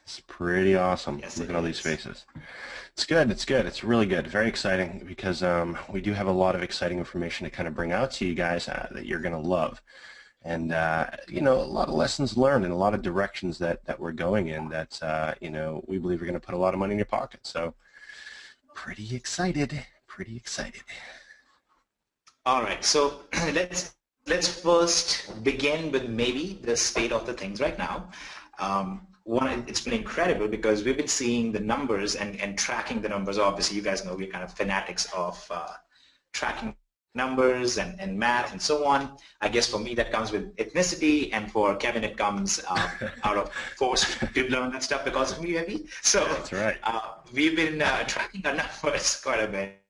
It's pretty awesome. Yes, Look it at all these is. faces. It's good. It's good. It's really good. Very exciting because we do have a lot of exciting information to kind of bring out to you guys that you're going to love. And, a lot of lessons learned and a lot of directions that we're going in that, we believe are going to put a lot of money in your pocket. So pretty excited. Pretty excited. All right, so let's first begin with maybe the state of the things right now. One, it's been incredible because we've been seeing the numbers and tracking the numbers. Obviously, you guys know we're kind of fanatics of tracking numbers and math and so on. I guess for me that comes with ethnicity, and for Kevin it comes out of force to learn that stuff because of me, maybe. So That's right. we've been tracking our numbers quite a bit,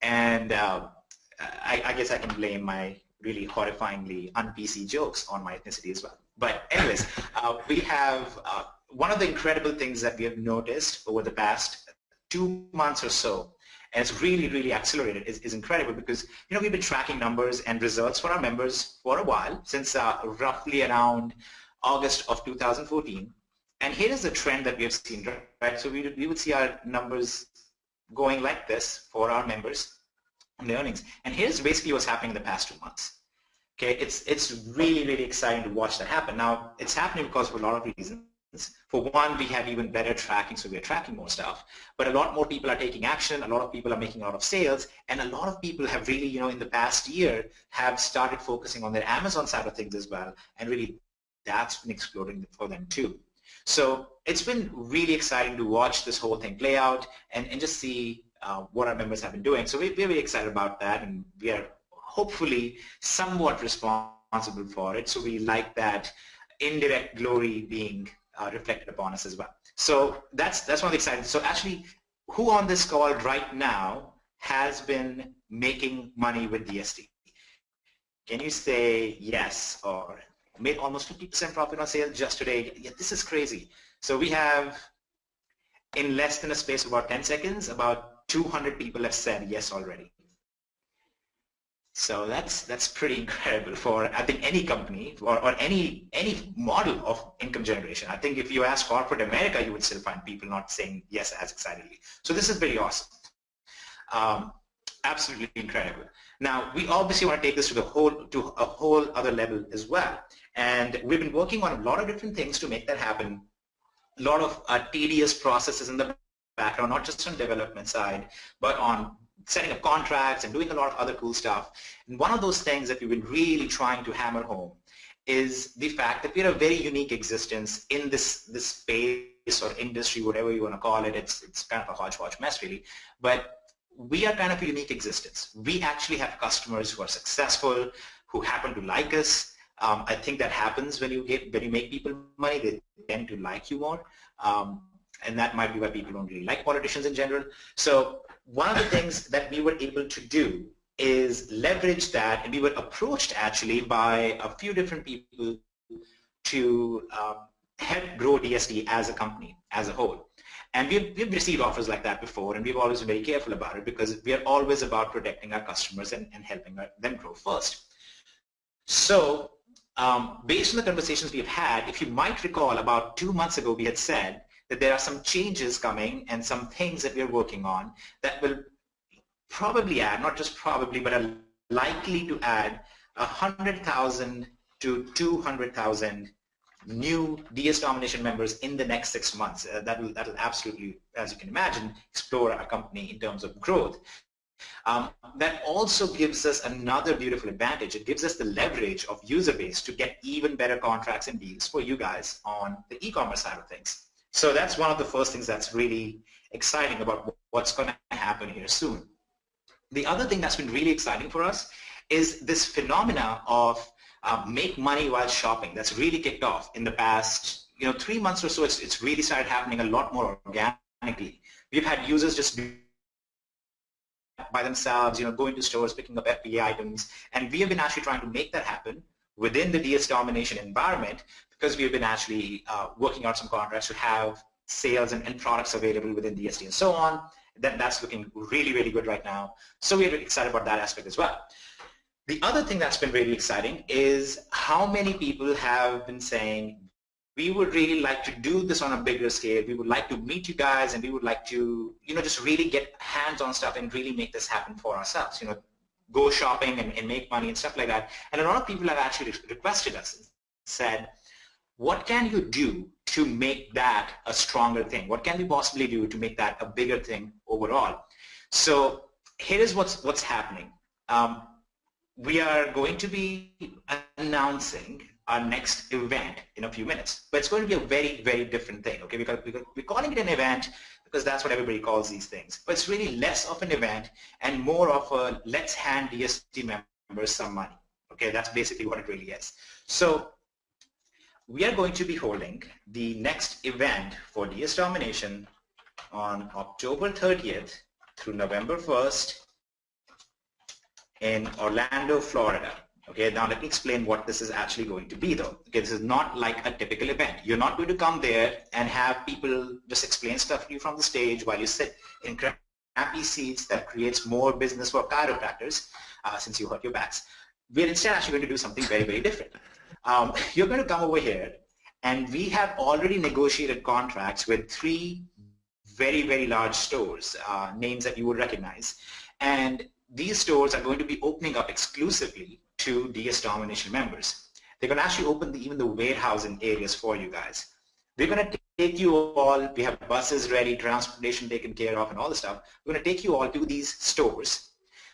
and I guess I can blame my really horrifyingly un-PC jokes on my ethnicity as well. But anyways, we have one of the incredible things that we have noticed over the past 2 months or so, and it's really, really accelerated, is incredible because, we've been tracking numbers and results for our members for a while, since roughly around August of 2014. And here is the trend that we have seen, right? So we would see our numbers going like this for our members on the earnings. And here's basically what's happening in the past 2 months. Okay, it's really, really exciting to watch that happen. Now, it's happening because of a lot of reasons. For one, we have even better tracking, so we're tracking more stuff. But a lot more people are taking action, a lot of people are making a lot of sales, and a lot of people have really, in the past year, have started focusing on their Amazon side of things as well, and really that's been exploding for them too. So it's been really exciting to watch this whole thing play out and just see what our members have been doing. So we're very excited about that, and we are hopefully somewhat responsible for it. So we like that indirect glory being reflected upon us as well. So that's one of the exciting. So actually, who on this call right now has been making money with DSD? Can you say yes, or made almost 50% profit on sales just today? Yeah, this is crazy. So we have, in less than a space of about 10 seconds, about 200 people have said yes already. So that's pretty incredible for, I think, any company or any model of income generation. I think if you ask corporate America, you would still find people not saying yes as excitedly. So this is very awesome. Absolutely incredible. Now, we obviously want to take this to a whole other level as well. And we've been working on a lot of different things to make that happen. A lot of tedious processes in the background, not just on the development side, but on setting up contracts and doing a lot of other cool stuff. And one of those things that we've been really trying to hammer home is the fact that we're a very unique existence in this space or industry, whatever you want to call it. It's kind of a hodgepodge mess, really. But we are kind of a unique existence. We actually have customers who are successful, who happen to like us. I think that happens when you make people money. They tend to like you more. And that might be why people don't really like politicians in general. So one of the things that we were able to do is leverage that, and we were approached actually by a few different people to help grow DSD as a company, as a whole. And we've received offers like that before, and we've always been very careful about it because we are always about protecting our customers and helping them grow first. So based on the conversations we've had, if you might recall, about 2 months ago we had said that there are some changes coming and some things that we're working on that will probably add, not just probably, but are likely to add 100,000 to 200,000 new DS Domination members in the next 6 months. That'll absolutely, as you can imagine, explore our company in terms of growth. That also gives us another beautiful advantage. It gives us the leverage of user base to get even better contracts and deals for you guys on the e-commerce side of things. So that's one of the first things that's really exciting about what's going to happen here soon. The other thing that's been really exciting for us is this phenomena of make money while shopping. That's really kicked off in the past 3 months or so. It's really started happening a lot more organically. We've had users just by themselves, going to stores, picking up FBA items, and we have been actually trying to make that happen within the DS Domination environment because we have been actually working out some contracts to have sales and products available within DSD and so on. That's looking really, really good right now. So we're really excited about that aspect as well. The other thing that's been really exciting is how many people have been saying, we would really like to do this on a bigger scale. We would like to meet you guys, and we would like to, just really get hands-on stuff and really make this happen for ourselves. Go shopping and make money and stuff like that. And a lot of people have actually requested us and said, what can you do to make that a stronger thing? What can we possibly do to make that a bigger thing overall? So here is what's happening. We are going to be announcing our next event in a few minutes, but it's going to be a very, very different thing. Okay, we're calling it an event because that's what everybody calls these things, but it's really less of an event and more of a let's hand DST members some money. Okay, that's basically what it really is. So we are going to be holding the next event for DS Domination on October 30th through November 1st in Orlando, Florida. Okay, now let me explain what this is actually going to be though. Okay, this is not like a typical event. You're not going to come there and have people just explain stuff to you from the stage while you sit in crappy seats that creates more business for chiropractors since you hurt your backs. We're instead actually going to do something very, very different. You're going to come over here, and we have already negotiated contracts with 3 very, very large stores, names that you would recognize. And these stores are going to be opening up exclusively to DS Domination members. They're going to actually open even the warehousing areas for you guys. We're going to take you all, we have buses ready, transportation taken care of, and all the stuff. We're going to take you all to these stores.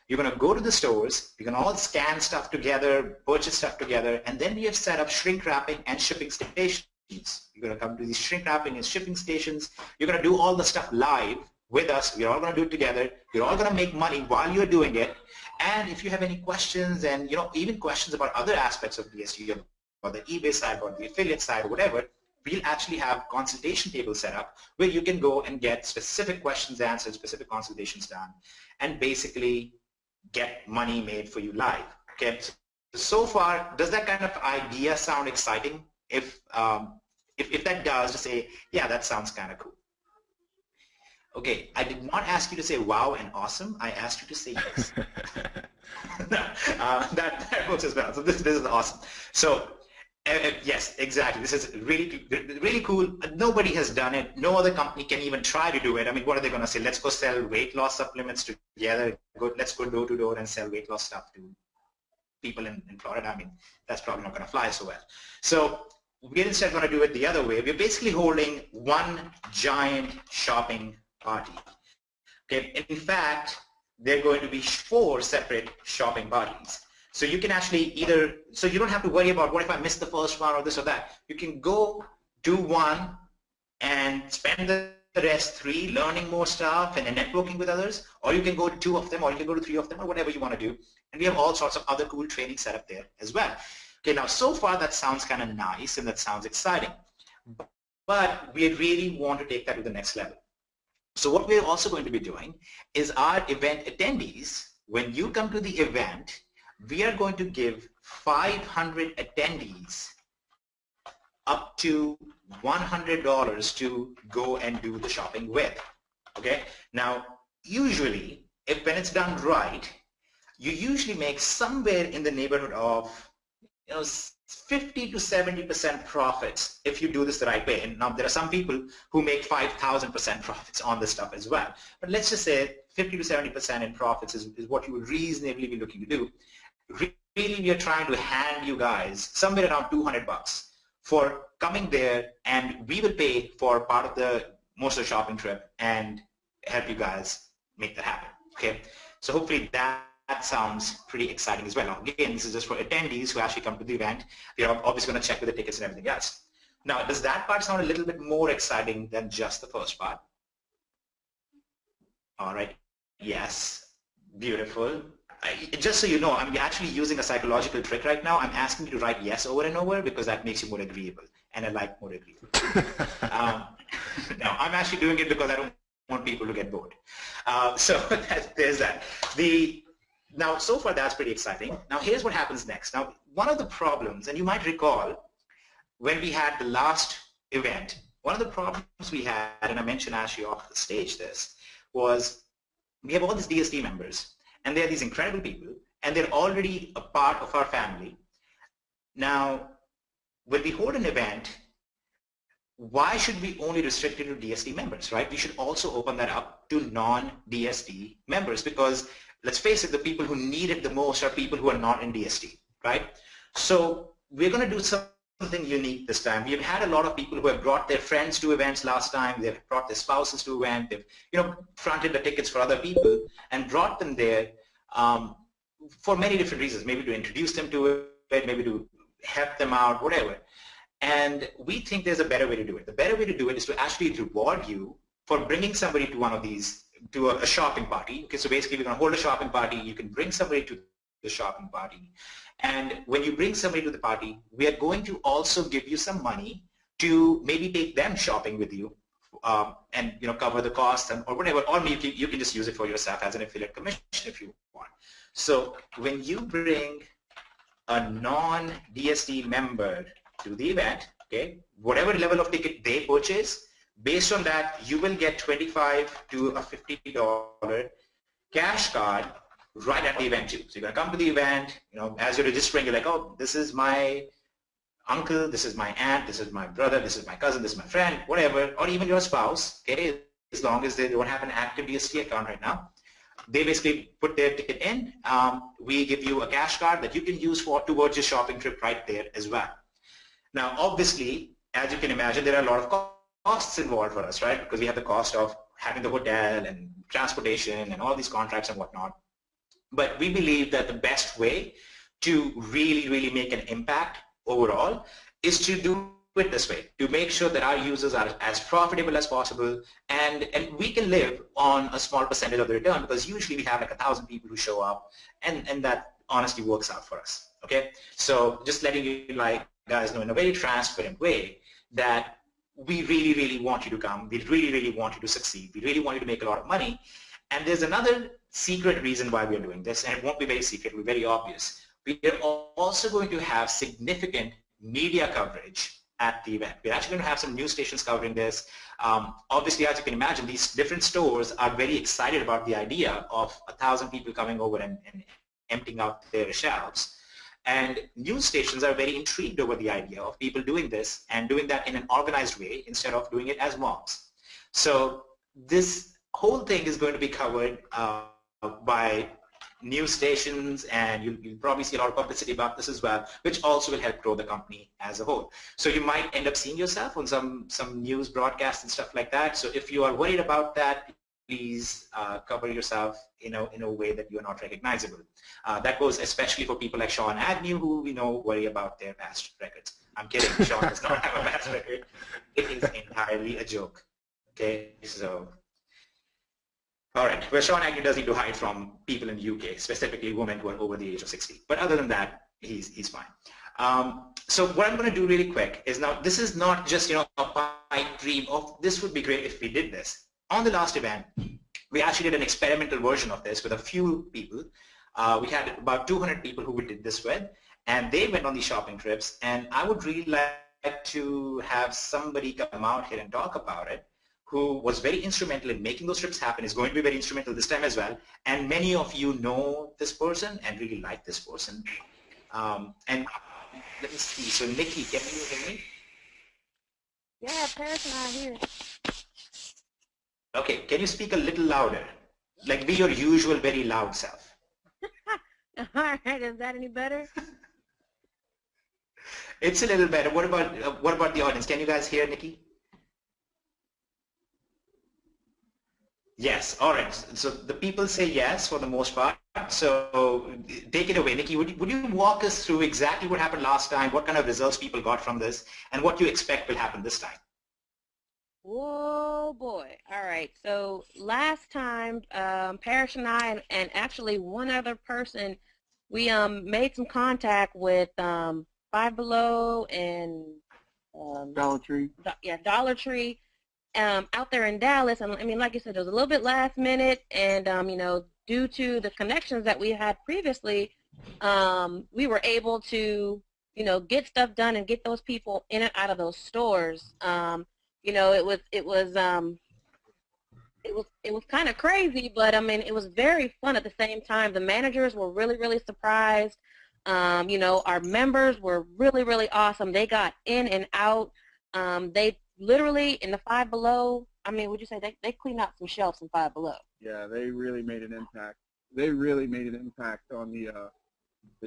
You're going to go to the stores, you can all scan stuff together, purchase stuff together, and then we have set up shrink wrapping and shipping stations. You're going to come to these shrink wrapping and shipping stations. You're going to do all the stuff live with us. We're all going to do it together. You're all going to make money while you're doing it. And if you have any questions and even questions about other aspects of DST, or the eBay side or the affiliate side or whatever, we'll actually have consultation tables set up where you can go and get specific questions answered, specific consultations done, and basically get money made for you live. Okay. So far, does that kind of idea sound exciting? If that does, just say, yeah, that sounds kind of cool. Okay, I did not ask you to say wow and awesome. I asked you to say yes. that works as well. So this is awesome. So yes, exactly. This is really, really cool. Nobody has done it. No other company can even try to do it. I mean, what are they going to say? Let's go sell weight loss supplements together. Let's go door to door and sell weight loss stuff to people in Florida. I mean, that's probably not going to fly so well. So we're instead going to do it the other way. We're basically holding one giant shopping party. Okay. In fact, there are going to be 4 separate shopping parties. So you can actually so you don't have to worry about what if I miss the first one or this or that. You can go do one and spend the rest 3 learning more stuff and networking with others, or you can go to 2 of them, or you can go to 3 of them, or whatever you want to do. And we have all sorts of other cool training set up there as well. Okay, now so far that sounds kind of nice and that sounds exciting, but we really want to take that to the next level. So what we're also going to be doing is our event attendees, when you come to the event, we are going to give 500 attendees up to $100 to go and do the shopping with. Okay. Now, usually, when it's done right, you usually make somewhere in the neighborhood of 50 to 70% profits if you do this the right way. And now there are some people who make 5,000% profits on this stuff as well. But let's just say 50 to 70% in profits is what you would reasonably be looking to do. Really, we are trying to hand you guys somewhere around $200 for coming there, and we will pay for part of the most of the shopping trip and help you guys make that happen. Okay, so hopefully that sounds pretty exciting as well. Now, again, this is just for attendees who actually come to the event. We are obviously going to check with the tickets and everything else. Now, does that part sound a little bit more exciting than just the first part? All right. Yes. Beautiful. Just so you know, I'm actually using a psychological trick right now. I'm asking you to write yes over and over because that makes you more agreeable, and I like more agreeable. Now, I'm actually doing it because I don't want people to get bored. So there's that. Now, so far, that's pretty exciting. Now, here's what happens next. Now, one of the problems, and you might recall when we had the last event, one of the problems we had, and I mentioned actually off the stage this, was we have all these DST members, and they're these incredible people, and they're already a part of our family. Now, when we hold an event, why should we only restrict it to DSD members, right? We should also open that up to non-DSD members because let's face it, the people who need it the most are people who are not in DSD, right? So we're going to do something unique this time. We've had a lot of people who have brought their friends to events last time. They've brought their spouses to events. They've, fronted the tickets for other people and brought them there for many different reasons. Maybe to introduce them to it, maybe to help them out, whatever. And we think there's a better way to do it. The better way to do it is to actually reward you for bringing somebody to one of these, to a shopping party. Okay, so basically we're going to hold a shopping party. You can bring somebody to the shopping party. And when you bring somebody to the party, we are going to also give you some money to maybe take them shopping with you and cover the cost or whatever. Or maybe you can just use it for yourself as an affiliate commission if you want. So when you bring a non-DSD member to the event, okay, whatever level of ticket they purchase, based on that, you will get $25 to a $50 cash card right at the event too. So you're going to come to the event, as you're registering, you're like, oh, this is my uncle, this is my aunt, this is my brother, this is my cousin, this is my friend, whatever, or even your spouse, okay, as long as they don't have an active DSD account right now. They basically put their ticket in. We give you a cash card that you can use towards your shopping trip right there as well. Now, obviously, as you can imagine, there are a lot of costs involved for us, right? Because we have the cost of having the hotel and transportation and all these contracts and whatnot. But we believe that the best way to really, really make an impact overall is to do it this way, to make sure that our users are as profitable as possible and we can live on a small percentage of the return because usually we have like 1,000 people who show up and that honestly works out for us, okay? So just letting you guys know in a very transparent way that we really, really want you to come. We really, really want you to succeed. We really want you to make a lot of money. And there's another secret reason why we are doing this, and it won't be very secret, it will be very obvious. We are also going to have significant media coverage at the event. We're actually going to have some news stations covering this. Obviously, as you can imagine, these different stores are very excited about the idea of 1,000 people coming over and emptying out their shelves. And news stations are very intrigued over the idea of people doing this and doing that in an organized way instead of doing it as mobs. So this whole thing is going to be covered by news stations, and you'll probably see a lot of publicity about this as well, which also will help grow the company as a whole. So you might end up seeing yourself on some news broadcasts and stuff like that. So if you are worried about that, please cover yourself in a way that you are not recognizable. That goes especially for people like Sean Agnew, who worry about their past records. I'm kidding. Sean does not have a past record. It is entirely a joke. Okay, so all right. Well, Sean Agnew does need to hide from people in the UK, specifically women who are over the age of 60. But other than that, he's fine. So what I'm going to do really quick is now, this is not just a pipe dream of this would be great if we did this. On the last event, we actually did an experimental version of this with a few people. We had about 200 people who we did this with, and they went on these shopping trips. And I would really like to have somebody come out here and talk about it, who was very instrumental in making those trips happen, is going to be very instrumental this time as well. And many of you know this person and really like this person. And let me see. So Nikki, can you hear me? Yeah, Paris and I are here. Okay, can you speak a little louder? Like be your usual very loud self. All right, is that any better? It's a little better. What about the audience? Can you guys hear Nikki? Yes, all right. So the people say yes for the most part. So take it away, Nikki. Would you walk us through exactly what happened last time, what kind of results people got from this, and what you expect will happen this time? Whoa, boy. All right. So last time, Parrish and I, and actually one other person, we made some contact with Five Below and Dollar Tree. Yeah, Dollar Tree. Out there in Dallas, and I mean, like you said, it was a little bit last minute, and due to the connections that we had previously, we were able to, get stuff done and get those people in and out of those stores. It was kind of crazy, but I mean, it was very fun at the same time. The managers were really, really surprised. Our members were really, really awesome. They got in and out. They literally in the Five Below, I mean, would you say they clean out some shelves in Five Below? Yeah, they really made an impact. They really made an impact on the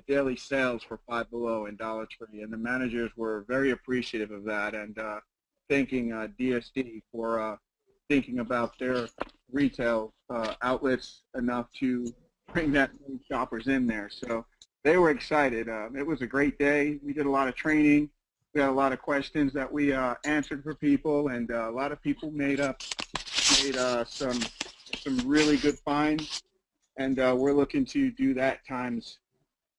daily sales for Five Below and Dollar Tree, and the managers were very appreciative of that, and thanking DSD for thinking about their retail outlets enough to bring that many shoppers in there. So they were excited. It was a great day. We did a lot of training. We had a lot of questions that we answered for people, and a lot of people made some really good finds, and we're looking to do that times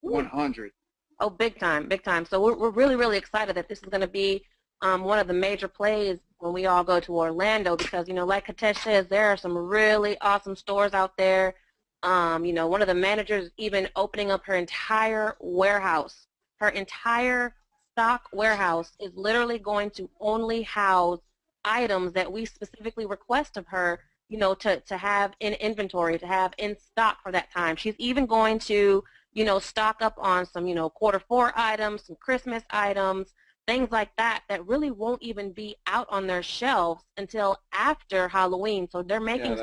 100. Oh, big time, big time. So we're really, really excited that this is going to be one of the major plays when we all go to Orlando because, you know, like Hitesh says, there are some really awesome stores out there. You know, one of the managers even opening up her entire warehouse. Her entire stock warehouse is literally going to only house items that we specifically request of her, you know, to have in inventory, to have in stock for that time. She's even going to, you know, stock up on some, you know, Q4 items, some Christmas items, things like that that really won't even be out on their shelves until after Halloween. So they're making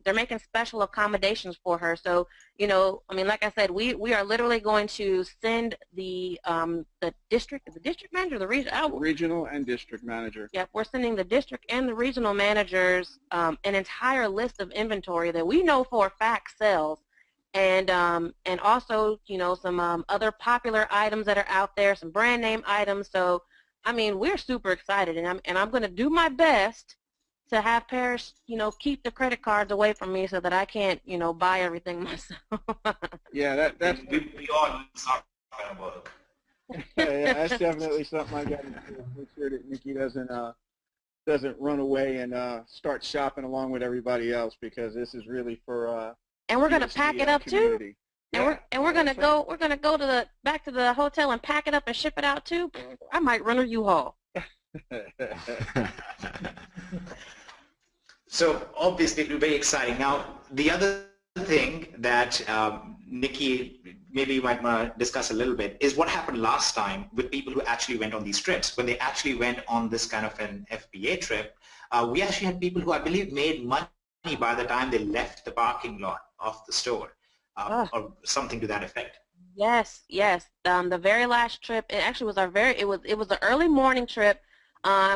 they're making special accommodations for her. So, you know, I mean, like I said, we are literally going to send the district manager, the regional and district manager. Yep, we're sending the district and the regional managers an entire list of inventory that we know for a fact sells. And also, you know, some other popular items that are out there, some brand name items. So, I mean, we're super excited, and I'm going to do my best to have Paris, you know, keep the credit cards away from me so that I can't, you know, buy everything myself. Yeah, that's we all it's not going to work. yeah, that's definitely something I got to do. Make sure that Nikki doesn't run away and start shopping along with everybody else because this is really for. And we're going to pack it up community. Too. And we're going to go back to the hotel and pack it up and ship it out too. I might run a U-Haul. So obviously it'll be very exciting. Now the other thing that Nikki maybe you might want to discuss a little bit is what happened last time with people who actually went on these trips. When they actually went on this kind of an FBA trip, we actually had people who I believe made money by the time they left the parking lot of the store, or something to that effect. Yes, yes. The very last trip, it actually was it was an early morning trip.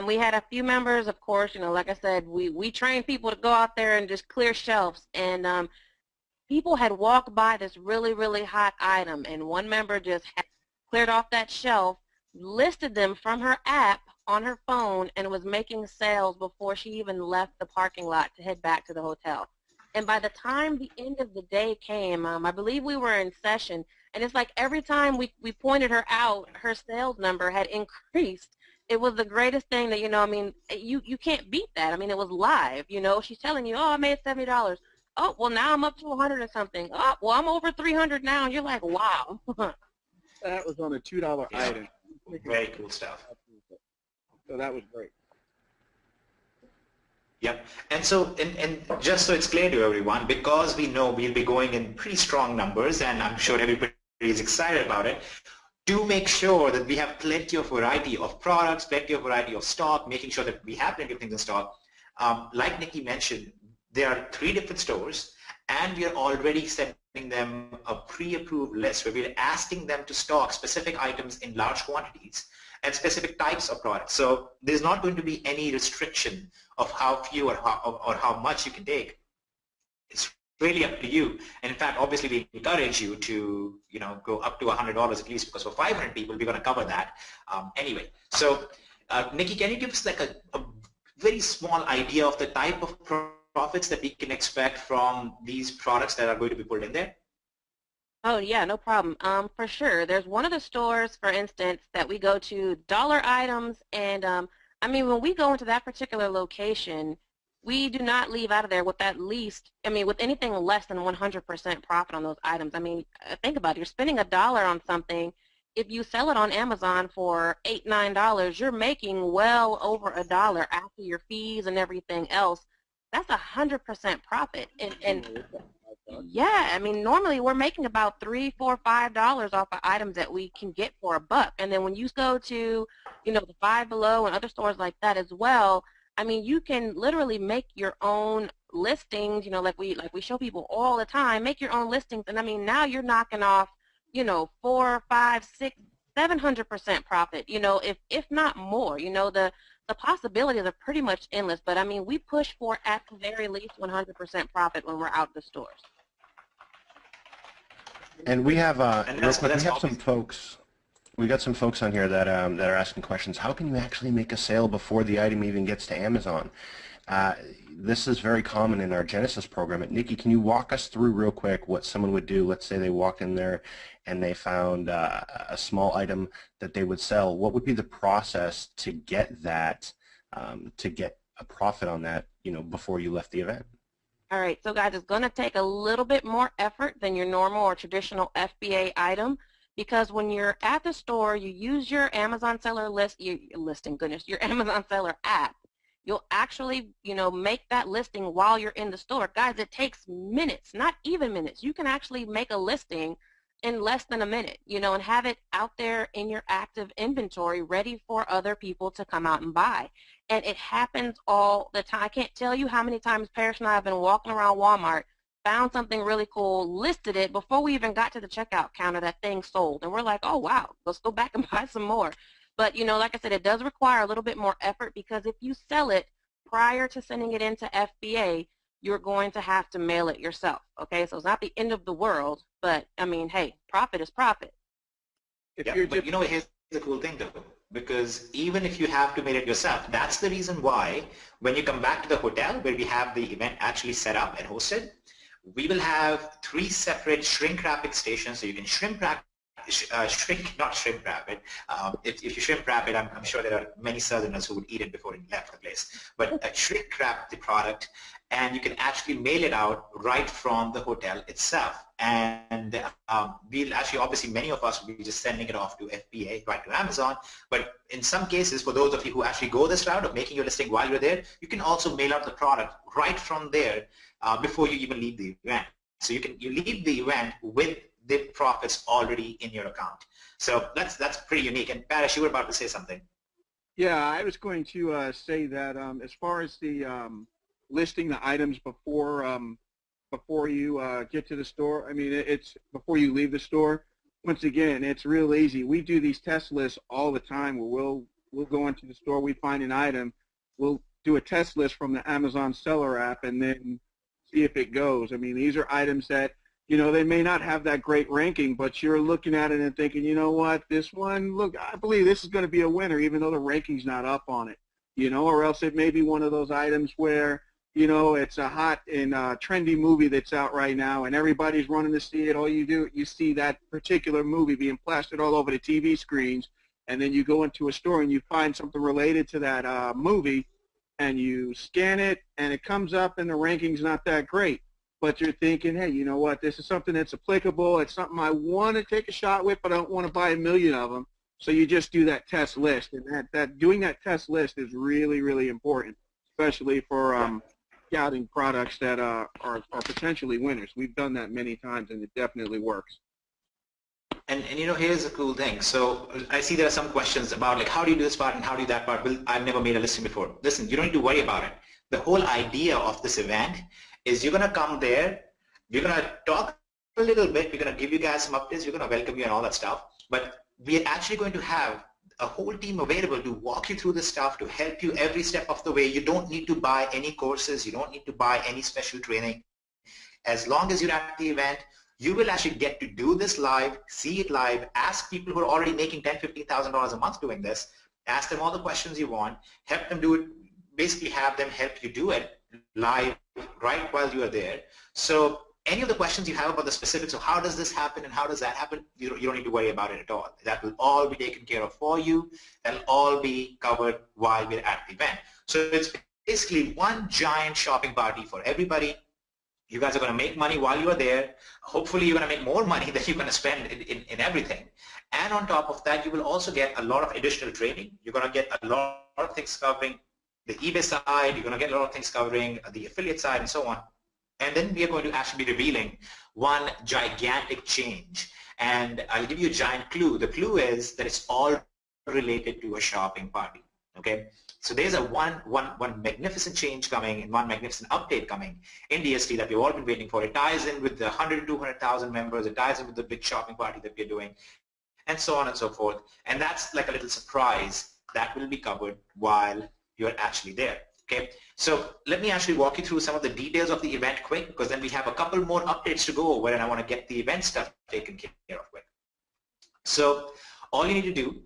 We had a few members, of course, you know, like I said, we trained people to go out there and just clear shelves, and people had walked by this really, really hot item, and one member just had cleared off that shelf, listed them from her app on her phone, and was making sales before she even left the parking lot to head back to the hotel. And by the time the end of the day came, I believe we were in session, and it's like every time we pointed her out, her sales number had increased. It was the greatest thing that, you know, I mean, you can't beat that. I mean, it was live, you know. She's telling you, oh, I made $70. Oh, well, now I'm up to 100 or something. Oh, well, I'm over 300 now. And you're like, wow. That was on a $2 item. Very cool stuff. So that was great. Yep. And so, and just so it's clear to everyone, because we know we'll be going in pretty strong numbers, and I'm sure everybody is excited about it, do make sure that we have plenty of variety of products, plenty of variety of stock, making sure that we have plenty of things in stock. Like Nikki mentioned, there are 3 different stores, and we are already sending them a pre-approved list where we're asking them to stock specific items in large quantities and specific types of products. So there's not going to be any restriction of how few or how much you can take. It's really up to you. And in fact, obviously, we encourage you to, you know, go up to $100 at least, because for 500 people, we're going to cover that anyway. So, Nikki, can you give us like a very small idea of the type of profits that we can expect from these products that are going to be pulled in there? Oh, yeah, no problem. For sure. There's one of the stores, for instance, that we go to, dollar items, and I mean, when we go into that particular location, we do not leave out of there with at least, I mean, with anything less than 100% profit on those items. I mean, think about it. You're spending $1 on something. If you sell it on Amazon for $8, $9, you're making well over $1 after your fees and everything else. That's 100% profit. And Yeah, I mean, normally we're making about $3, $4, $5 off of items that we can get for $1. And then when you go to, the Five Below and other stores like that as well, I mean, you can literally make your own listings, like we show people all the time, make your own listings. And I mean, now you're knocking off, 4, 5, 6, 700% profit, if not more. The possibilities are pretty much endless. But I mean, we push for at the very least 100% profit when we're out the stores. And we have, And real that's quick, we that's have some obvious. folks. We got some folks on here that are asking questions. How can you actually make a sale before the item even gets to Amazon? This is very common in our Genesis program. Nikki, can you walk us through real quick what someone would do? Let's say they walked in there and they found a small item that they would sell. What would be the process to get that, to get a profit on that, before you left the event? All right, so guys, it's going to take a little bit more effort than your normal or traditional FBA item, because when you're at the store, you use your Amazon seller your Amazon seller app. You'll actually, make that listing while you're in the store. Guys, it takes minutes, not even minutes. You can actually make a listing in less than a minute, and have it out there in your active inventory ready for other people to come out and buy. And it happens all the time. I can't tell you how many times Parrish and I have been walking around Walmart, found something really cool, listed it, before we even got to the checkout counter, that thing sold. And we're like, oh, wow, let's go back and buy some more. But, like I said, it does require a little bit more effort, because if you sell it prior to sending it into FBA, you're going to have to mail it yourself. Okay, so it's not the end of the world, but, I mean, hey, profit is profit. If Yeah, you're but just here's the cool thing though, because even if you have to mail it yourself, that's the reason why when you come back to the hotel where we have the event actually set up and hosted, we will have 3 separate shrink wrapping stations, so you can not shrimp wrap it. If you shrimp wrap it, I'm sure there are many Southerners who would eat it before it left the place. But shrink wrap the product, and you can actually mail it out right from the hotel itself. And we'll actually, obviously, many of us will be just sending it off to FBA, right to Amazon. But in some cases, for those of you who actually go this route of making your listing while you're there, you can also mail out the product right from there before you even leave the event. So you leave the event with the profits already in your account. So that's pretty unique. And Parrish, you were about to say something. Yeah, I was going to say that as far as the listing the items before you get to the store, I mean, it's before you leave the store. Once again, it's real easy. We do these test lists all the time where we'll go into the store, we find an item, we'll do a test list from the Amazon seller app and then see if it goes. I mean, these are items that, they may not have that great ranking, but you're looking at it and thinking, you know what, this one, look, I believe this is going to be a winner, even though the ranking's not up on it, or else it may be one of those items where, it's a hot and trendy movie that's out right now, and everybody's running to see it. All you see that particular movie being plastered all over the TV screens, and then you go into a store and you find something related to that movie, and you scan it, and it comes up, and the ranking's not that great. But you're thinking, hey, you know what, this is something that's applicable. It's something I want to take a shot with, but I don't want to buy a million of them. So you just do that test list, and that doing that test list is really, really important, especially for scouting products that are potentially winners. We've done that many times, and it definitely works. And here's the cool thing. So I see there are some questions about like, how do you do this part and how do you do that part? Well, I've never made a listing before. Listen, you don't need to worry about it. The whole idea of this event is you're going to come there, we're going to talk a little bit, we're going to give you guys some updates, we're going to welcome you and all that stuff, but we're actually going to have a whole team available to walk you through the stuff, to help you every step of the way. You don't need to buy any courses, you don't need to buy any special training. As long as you're at the event, you will actually get to do this live, see it live, ask people who are already making $10,000, $15,000 a month doing this, ask them all the questions you want, help them do it, basically have them help you do it live right while you are there. So any of the questions you have about the specifics of how does this happen and how does that happen, you don't need to worry about it at all. That will all be taken care of for you. That'll all be covered while we're at the event. So it's basically one giant shopping party for everybody. You guys are going to make money while you are there. Hopefully you're going to make more money than you're going to spend in everything. And on top of that, you will also get a lot of additional training. You're going to get a lot of things covering the eBay side. You're going to get a lot of things covering the affiliate side and so on. And then we are going to actually be revealing one gigantic change. And I'll give you a giant clue. The clue is that it's all related to a shopping party. Okay? So there's a one magnificent change coming and one magnificent update coming in DST that we've all been waiting for. It ties in with the 100 to 200,000 members. It ties in with the big shopping party that we're doing, and so on and so forth. And that's like a little surprise that will be covered while you're actually there. Okay, so let me actually walk you through some of the details of the event quick, because then we have a couple more updates to go over and I want to get the event stuff taken care of quick. So all you need to do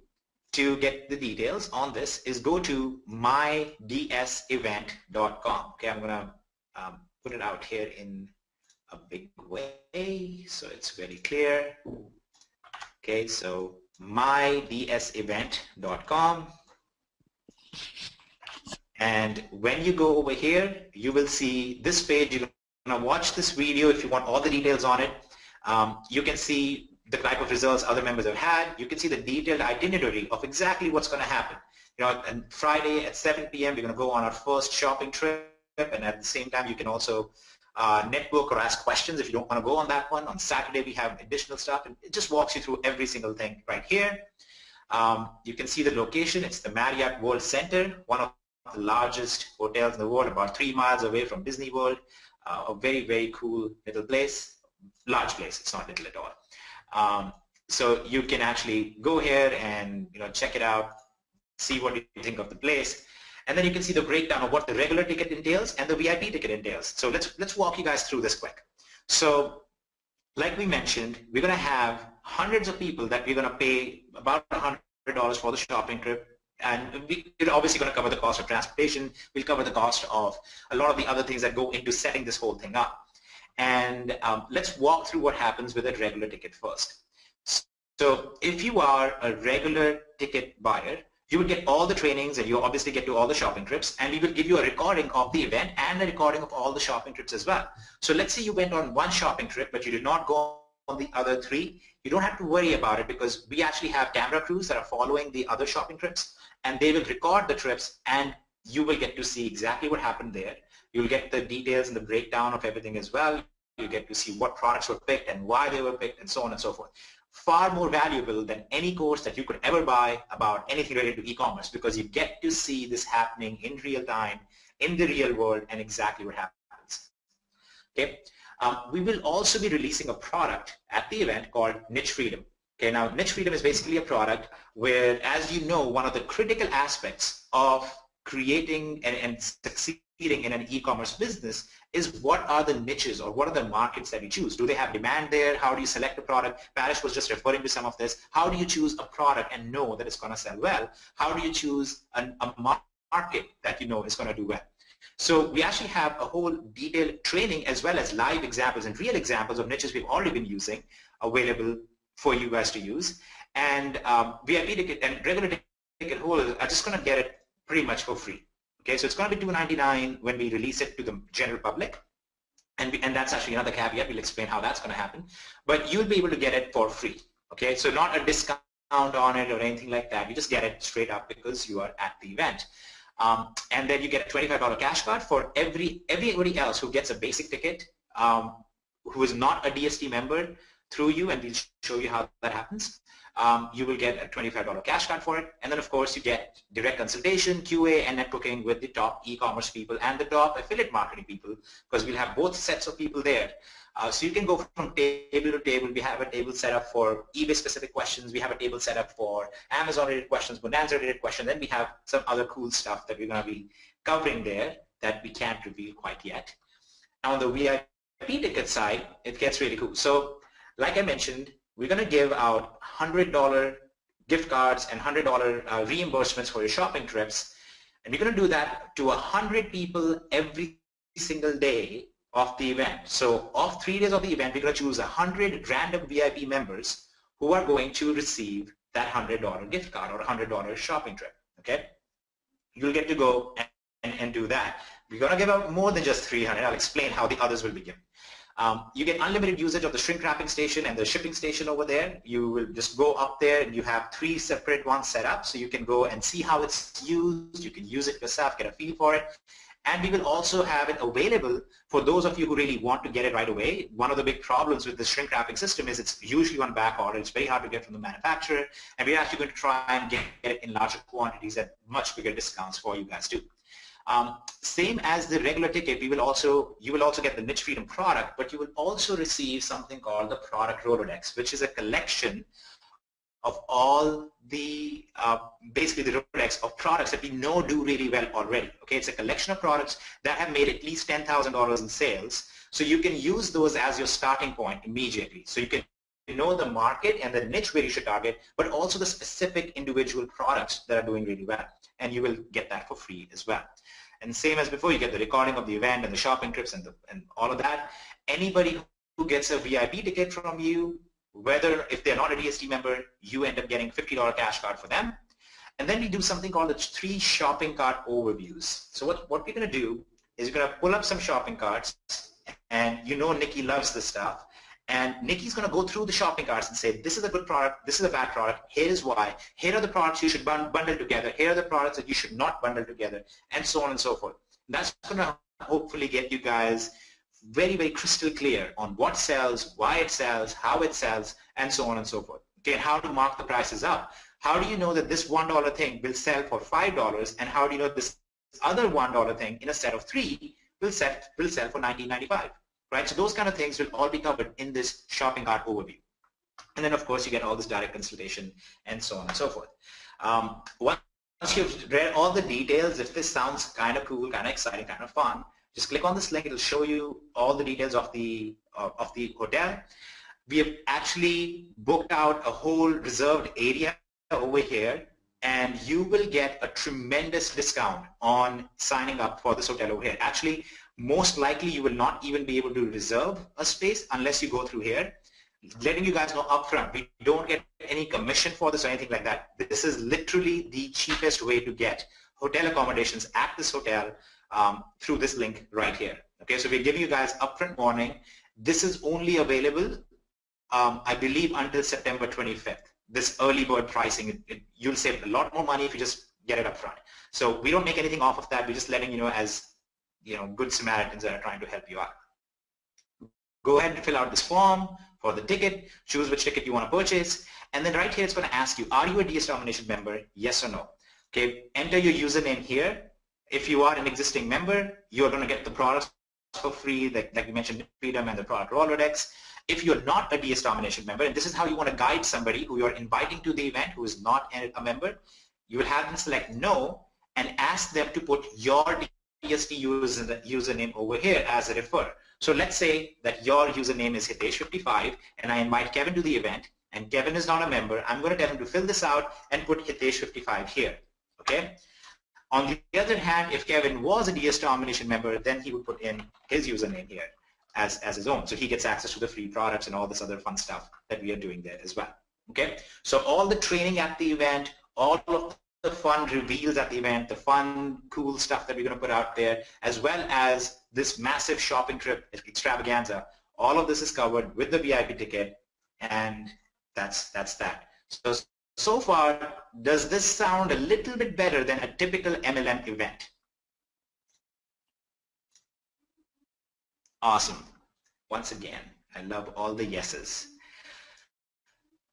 to get the details on this is go to mydsevent.com. Okay, I'm going to put it out here in a big way so it's very clear. Okay, so mydsevent.com. And when you go over here, you will see this page. You're going to watch this video if you want all the details on it. You can see the type of results other members have had. You can see the detailed itinerary of exactly what's going to happen. You know, and Friday at 7 p.m. we're going to go on our first shopping trip, and at the same time you can also network or ask questions if you don't want to go on that one. On Saturday we have additional stuff, and it just walks you through every single thing right here. You can see the location. It's the Marriott World Center, one of the largest hotels in the world, about 3 miles away from Disney World. A very, very cool little place, large place. It's not little at all. So you can actually go here and check it out, see what you think of the place, and then you can see the breakdown of what the regular ticket entails and the VIP ticket entails. So let's walk you guys through this quick. So like we mentioned, we're going to have hundreds of people that we're going to pay about $100 for the shopping trip. And we're obviously going to cover the cost of transportation. We'll cover the cost of a lot of the other things that go into setting this whole thing up. And let's walk through what happens with a regular ticket first. So if you are a regular ticket buyer, you will get all the trainings and you obviously get to all the shopping trips, and we will give you a recording of the event and a recording of all the shopping trips as well. So let's say you went on one shopping trip but you did not go on the other 3. You don't have to worry about it, because we actually have camera crews that are following the other shopping trips, and they will record the trips and you will get to see exactly what happened there. You'll get the details and the breakdown of everything as well. You get to see what products were picked and why they were picked and so on and so forth. Far more valuable than any course that you could ever buy about anything related to e-commerce, because you get to see this happening in real time, in the real world, and exactly what happens. Okay. We will also be releasing a product at the event called Niche Freedom. Okay, now Niche Freedom is basically a product where, as you know, one of the critical aspects of creating and succeeding in an e-commerce business is what are the niches or what are the markets that you choose. Do they have demand there? How do you select a product? Parish was just referring to some of this. How do you choose a product and know that it's going to sell well? How do you choose a market that you know is going to do well? So we actually have a whole detailed training as well as live examples and real examples of niches we've already been using available for you guys to use. And VIP ticket and regular ticket holders are just going to get it pretty much for free. Okay, so it's going to be $299 when we release it to the general public, and that's actually another caveat. We'll explain how that's going to happen, but you'll be able to get it for free. Okay, so not a discount on it or anything like that. You just get it straight up because you are at the event, and then you get a $25 cash card for everybody else who gets a basic ticket, who is not a DST member through you, and we'll show you how that happens. You will get a $25 cash card for it, and then of course you get direct consultation, QA, and networking with the top e-commerce people and the top affiliate marketing people, because we'll have both sets of people there. So you can go from table to table. We have a table set up for eBay specific questions. We have a table set up for Amazon related questions, Bonanza related questions. Then we have some other cool stuff that we're going to be covering there that we can't reveal quite yet. Now on the VIP ticket side, it gets really cool. So like I mentioned, we're going to give out $100 gift cards and $100 reimbursements for your shopping trips. And we're going to do that to 100 people every single day of the event. So of 3 days of the event, we're going to choose 100 random VIP members who are going to receive that $100 gift card or $100 shopping trip. Okay? You'll get to go and do that. We're going to give out more than just 300. I'll explain how the others will be given. You get unlimited usage of the shrink wrapping station and the shipping station over there. You will just go up there and you have 3 separate ones set up, so you can go and see how it's used. You can use it yourself, get a feel for it. And we will also have it available for those of you who really want to get it right away. One of the big problems with the shrink wrapping system is it's usually on back order. It's very hard to get from the manufacturer, and we're actually going to try and get it in larger quantities at much bigger discounts for you guys too. Same as the regular ticket, you will also get the Niche Freedom product, but you will also receive something called the product Rolodex, which is a collection of all the basically the Rolodex of products that we know do really well already. Okay, it's a collection of products that have made at least $10,000 in sales, so you can use those as your starting point immediately. So you can know the market and the niche where you should target, but also the specific individual products that are doing really well, and you will get that for free as well. And same as before, you get the recording of the event and the shopping trips and all of that. Anybody who gets a VIP ticket from you, whether if they're not a DSD member, you end up getting a $50 cash card for them. And then we do something called the 3 shopping cart overviews. So what we're going to do is you're going to pull up some shopping carts, and you know Nikki loves this stuff. And Nikki's going to go through the shopping carts and say, this is a good product, this is a bad product, here is why, here are the products you should bundle together, here are the products that you should not bundle together, and so on and so forth. And that's going to hopefully get you guys very, very crystal clear on what sells, why it sells, how it sells, and so on and so forth. Okay, and how to mark the prices up. How do you know that this $1 thing will sell for $5, and how do you know this other $1 thing in a set of 3 will sell for $19.95? Right? So those kind of things will all be covered in this shopping cart overview. And then, of course, you get all this direct consultation and so on and so forth. Once you've read all the details, if this sounds kind of cool, kind of exciting, kind of fun, just click on this link. It'll show you all the details of the hotel. We have actually booked out a whole reserved area over here, and you will get a tremendous discount on signing up for this hotel over here. Actually, most likely you will not even be able to reserve a space unless you go through here. Letting you guys know upfront, we don't get any commission for this or anything like that. This is literally the cheapest way to get hotel accommodations at this hotel through this link right here. Okay, so we're giving you guys upfront warning. This is only available, I believe, until September 25th. This early bird pricing, you'll save a lot more money if you just get it upfront. So we don't make anything off of that. We're just letting you know as good Samaritans that are trying to help you out. Go ahead and fill out this form for the ticket, choose which ticket you want to purchase, and then right here it's going to ask you, are you a DS Domination member, yes or no? Okay, enter your username here. If you are an existing member, you're going to get the products for free, like we mentioned, Freedom and the product Rolodex. If you're not a DS Domination member, and this is how you want to guide somebody who you're inviting to the event who is not a member, you will have them select no and ask them to put your DSD username over here as a refer. So let's say that your username is Hitesh55 and I invite Kevin to the event, and Kevin is not a member. I'm going to tell him to fill this out and put Hitesh55 here. Okay. On the other hand, if Kevin was a DS Domination member, then he would put in his username here as his own. So he gets access to the free products and all this other fun stuff that we are doing there as well. Okay. So all the training at the event, all of the fun reveals at the event, the fun, cool stuff that we're going to put out there, as well as this massive shopping trip extravaganza, all of this is covered with the VIP ticket, and that's that. So far, does this sound a little bit better than a typical MLM event? Awesome. Once again, I love all the yeses.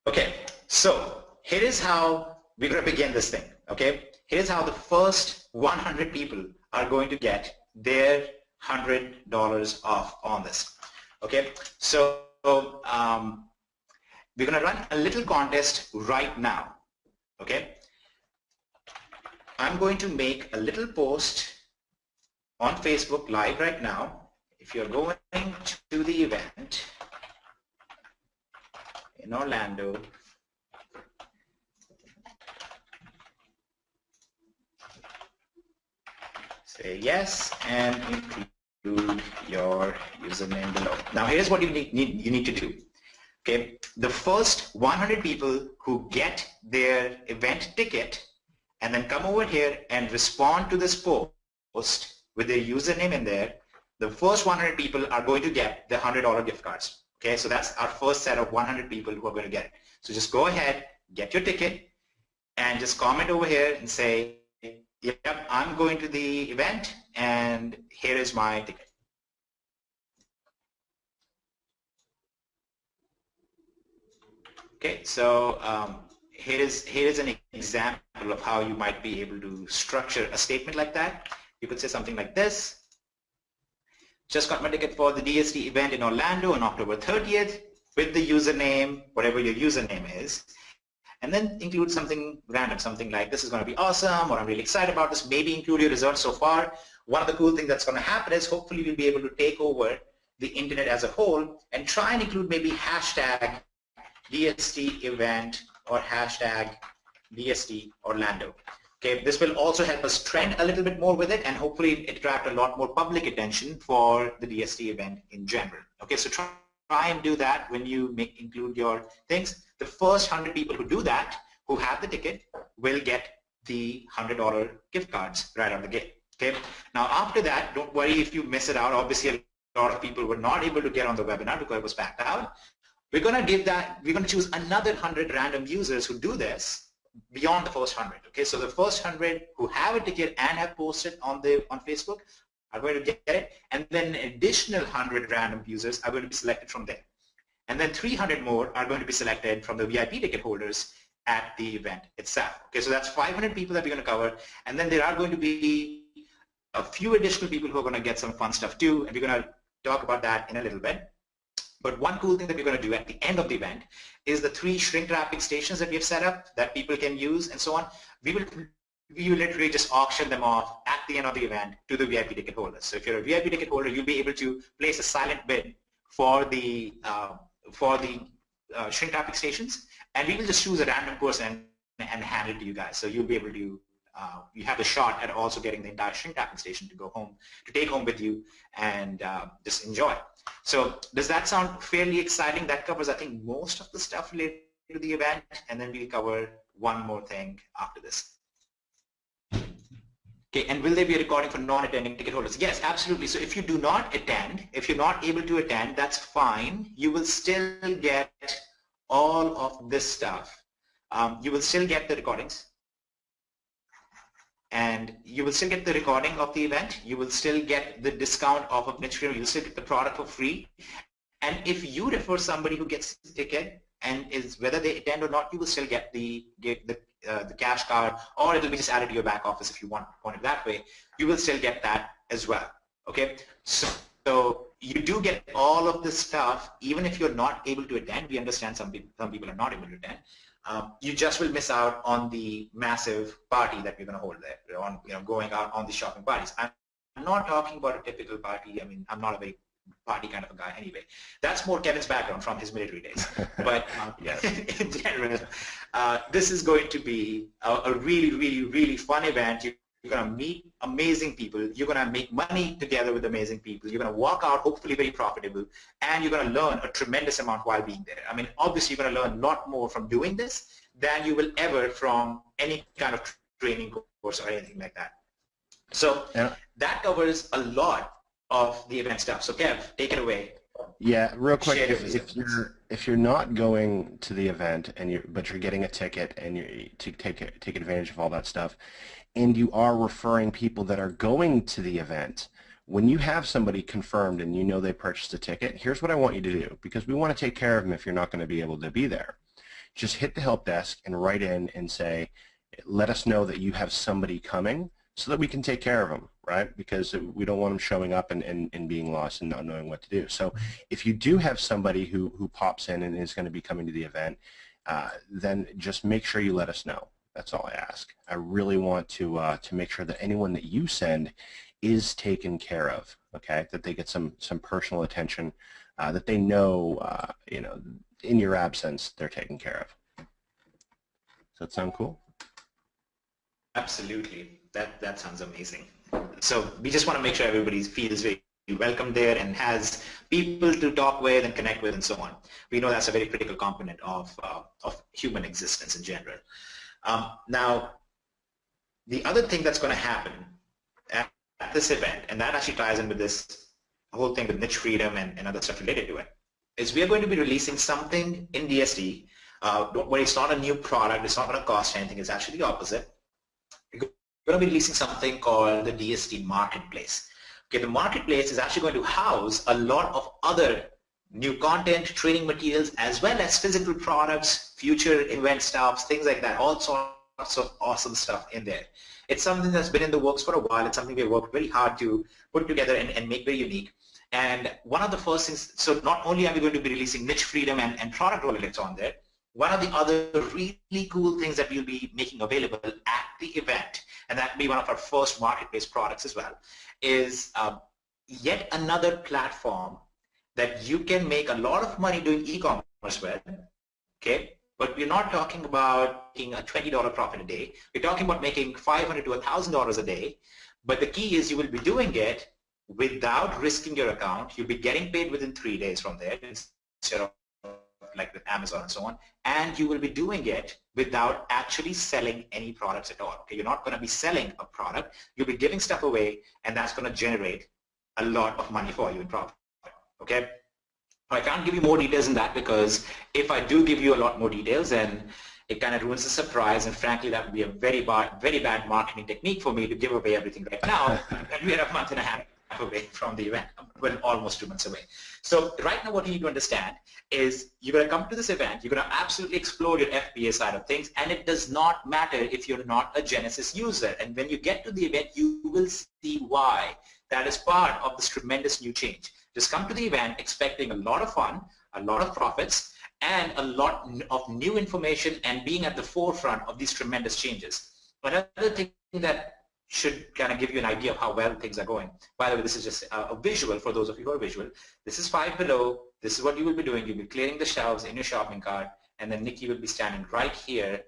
Okay, so here is how we're going to begin this thing. Okay, here's how the first 100 people are going to get their $100 off on this. Okay, so we're going to run a little contest right now. Okay, I'm going to make a little post on Facebook Live right now. If you're going to the event in Orlando, say yes and include your username below. Now here's what you need to do. Okay, the first 100 people who get their event ticket and then come over here and respond to this post with their username in there, the first 100 people are going to get the $100 gift cards. Okay, so that's our first set of 100 people who are going to get it. So just go ahead, get your ticket, and just comment over here and say, yep, I'm going to the event, and and here is my ticket. Okay, so here is an example of how you might be able to structure a statement like that. You could say something like this. Just got my ticket for the DSD event in Orlando on October 30th with the username, whatever your username is, and then include something random, something like this is going to be awesome, or I'm really excited about this. Maybe include your results so far. One of the cool things that's going to happen is hopefully we'll be able to take over the internet as a whole and try and include maybe hashtag DSD event or hashtag DSD Orlando. Okay, this will also help us trend a little bit more with it and hopefully attract a lot more public attention for the DSD event in general. Okay, so try and do that when you include your things. The first 100 people who do that, who have the ticket, will get the $100 gift cards right out of the gate. Okay, now after that, don't worry if you miss it out. Obviously, a lot of people were not able to get on the webinar because it was packed out. We're going to choose another 100 random users who do this beyond the first 100. Okay, so the first 100 who have a ticket and have posted on Facebook are going to get it, and then an additional 100 random users are going to be selected from there. And then 300 more are going to be selected from the VIP ticket holders at the event itself. Okay, so that's 500 people that we're going to cover, and then there are going to be a few additional people who are going to get some fun stuff too, and we're going to talk about that in a little bit. But one cool thing that we're going to do at the end of the event is the 3 shrink wrapping stations that we have set up that people can use and so on. We will literally just auction them off at the end of the event to the VIP ticket holders. So if you're a VIP ticket holder, you'll be able to place a silent bid for the shrink wrapping stations, and we will just choose a random person and hand it to you guys. So you'll be able to you have the shot at also getting the entire shrink wrapping station to take home with you and just enjoy. So does that sound fairly exciting? That covers, I think, most of the stuff related to the event, and then we'll cover one more thing after this. Okay, and will there be a recording for non-attending ticket holders? Yes, absolutely. So if you do not attend, if you're not able to attend, that's fine. You will still get all of this stuff. You will still get the recordings. And you will still get the recording of the event. You will still get the discount off of niche freedom. You'll still get the product for free. And if you refer somebody who gets the ticket, and is whether they attend or not, you will still get the cash card, or it will be just added to your back office if you want it that way. You will still get that as well. Okay, so you do get all of this stuff even if you're not able to attend. We understand some people are not able to attend. You just will miss out on the massive party that we're going to hold there, on going out on the shopping parties. I'm not talking about a typical party. I mean, I'm not a very party kind of a guy anyway. That's more Kevin's background from his military days. But in general, this is going to be a really, really, really fun event. You're going to meet amazing people. You're going to make money together with amazing people. You're going to walk out hopefully very profitable, and you're going to learn a tremendous amount while being there. I mean, obviously you're going to learn a lot more from doing this than you will ever from any kind of training course or anything like that. So that covers a lot of the event stuff. So Kev, take it away. Yeah, real quick, if you're not going to the event but you're getting a ticket and you to take advantage of all that stuff, and you are referring people that are going to the event, when you have somebody confirmed and you know they purchased a ticket, here's what I want you to do, because we want to take care of them if you're not going to be able to be there. Just hit the help desk and write in and say, let us know that you have somebody coming so that we can take care of them, right? Because we don't want them showing up and being lost and not knowing what to do. So if you do have somebody who pops in and is going to be coming to the event, then just make sure you let us know. That's all I ask. I really want to make sure that anyone that you send is taken care of, okay? That they get some personal attention, that they know, in your absence, they're taken care of. Does that sound cool? Absolutely. That sounds amazing. So we just want to make sure everybody feels very welcome there and has people to talk with and connect with and so on. We know that's a very critical component of human existence in general. Now, the other thing that's going to happen at this event, and that actually ties in with this whole thing with niche freedom and other stuff related to it, is we are going to be releasing something in DSD. Don't worry, it's not a new product. It's not going to cost anything. It's actually the opposite. We're going to be releasing something called the DSD Marketplace. Okay, the marketplace is actually going to house a lot of other new content, training materials, as well as physical products, future event stuff, things like that, all sorts of awesome stuff in there. It's something that's been in the works for a while. It's something we've worked very hard to put together and make very unique. And one of the first things, so not only are we going to be releasing niche freedom and product Rolodex on there, one of the other really cool things that we'll be making available at the event, and that will be one of our first marketplace products as well, is yet another platform that you can make a lot of money doing e-commerce with, okay? But we're not talking about making a $20 profit a day. We're talking about making $500 to $1,000 a day. But the key is you will be doing it without risking your account. You'll be getting paid within 3 days from there instead of like with Amazon and so on. And you will be doing it without actually selling any products at all. Okay? You're not going to be selling a product. You'll be giving stuff away, and that's going to generate a lot of money for you in profit. Okay? I can't give you more details than that, because if I do give you a lot more details, then it kind of ruins the surprise, and frankly that would be a very bad marketing technique for me to give away everything right now, and we are a month and a half away from the event, well, almost 2 months away. So right now what you need to understand is you're going to come to this event, you're going to absolutely explore your FBA side of things, and it does not matter if you're not a Genesis user. And when you get to the event, you will see why that is part of this tremendous new change. Just come to the event expecting a lot of fun, a lot of profits, and a lot of new information, and being at the forefront of these tremendous changes. Another thing that should kind of give you an idea of how well things are going. By the way, this is just a visual for those of you who are visual. This is Five Below. This is what you will be doing. You'll be clearing the shelves in your shopping cart, and then Nikki will be standing right here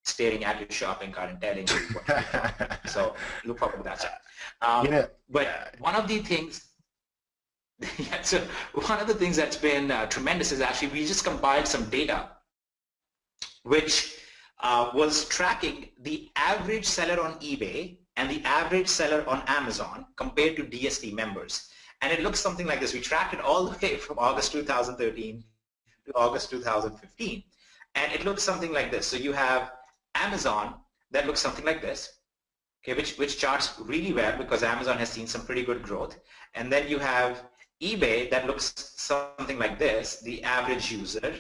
staring at your shopping cart and telling you what to do. So look forward to that. But one of the things yeah, so one of the things that's been tremendous is actually we just compiled some data which was tracking the average seller on eBay and the average seller on Amazon compared to DSD members. And it looks something like this. We tracked it all the way from August 2013 to August 2015. And it looks something like this. So you have Amazon that looks something like this, okay, which charts really well because Amazon has seen some pretty good growth. And then you have eBay that looks something like this. The average user,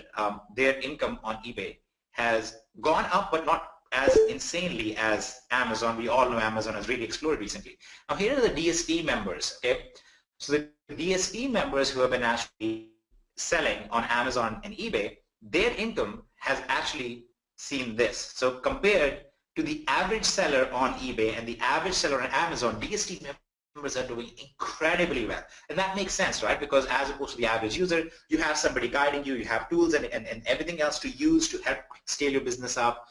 their income on eBay has gone up, but not as insanely as Amazon. We all know Amazon has really exploded recently. Now here are the DSD members. Okay, so the DSD members who have been actually selling on Amazon and eBay, their income has actually seen this. So compared to the average seller on eBay and the average seller on Amazon, DSD members are doing incredibly well. And that makes sense, right? Because as opposed to the average user, you have somebody guiding you, you have tools and everything else to use to help scale your business up.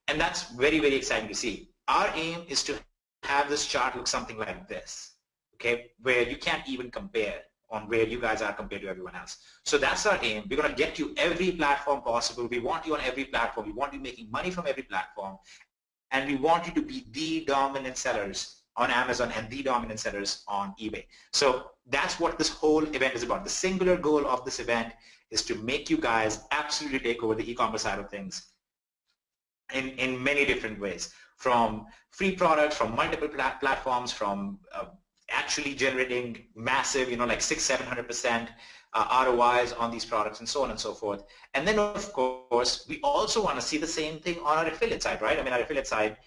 And that's very, very exciting to see. Our aim is to have this chart look something like this, okay, where you can't even compare on where you guys are compared to everyone else. So that's our aim. We're going to get you every platform possible. We want you on every platform. We want you making money from every platform. And we want you to be the dominant sellers on Amazon and the dominant sellers on eBay. So that's what this whole event is about. The singular goal of this event is to make you guys absolutely take over the e-commerce side of things in many different ways, from free products, from multiple platforms, from actually generating massive, like 600-700% ROIs on these products and so on and so forth. And then of course, we also want to see the same thing on our affiliate side, right? I mean, our affiliate side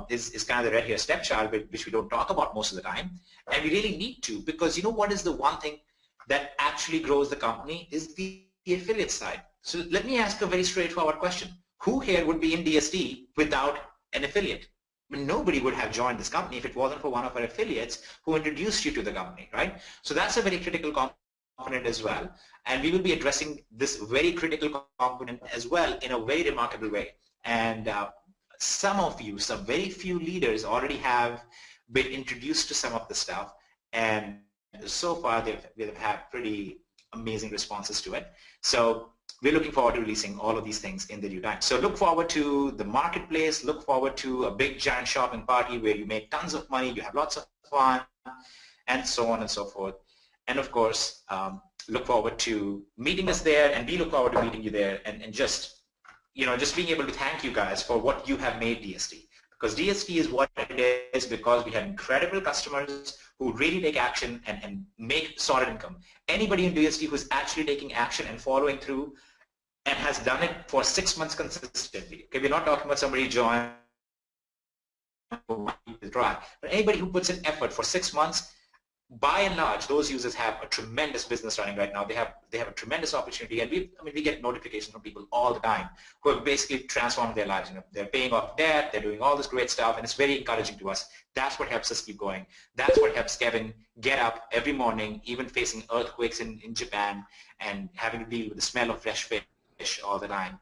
is kind of the red hair stepchild, which we don't talk about most of the time. And we really need to, because you know what is the one thing that actually grows the company is the affiliate side. So let me ask a very straightforward question. Who here would be in DSD without an affiliate? I mean, nobody would have joined this company if it wasn't for one of our affiliates who introduced you to the company, right? So that's a very critical component as well. And we will be addressing this very critical component as well in a very remarkable way. And some of you, some very few leaders already have been introduced to some of the stuff, and so far they've had pretty amazing responses to it. So we're looking forward to releasing all of these things in the due time. So look forward to the marketplace, look forward to a big giant shopping party where you make tons of money, you have lots of fun, and so on and so forth. And of course, look forward to meeting us there, and we look forward to meeting you there, and just being able to thank you guys for what you have made DSD. Because DST is what it is because we have incredible customers who really take action and make solid income. Anybody in DST who's actually taking action and following through and has done it for 6 months consistently. Okay, we're not talking about somebody joined dry, but anybody who puts in effort for 6 months, by and large, those users have a tremendous business running right now. They have a tremendous opportunity, and we get notifications from people all the time who have basically transformed their lives. They're paying off debt, they're doing all this great stuff, and it's very encouraging to us. That's what helps us keep going. That's what helps Kevin get up every morning, even facing earthquakes in Japan and having to deal with the smell of fresh fish all the time.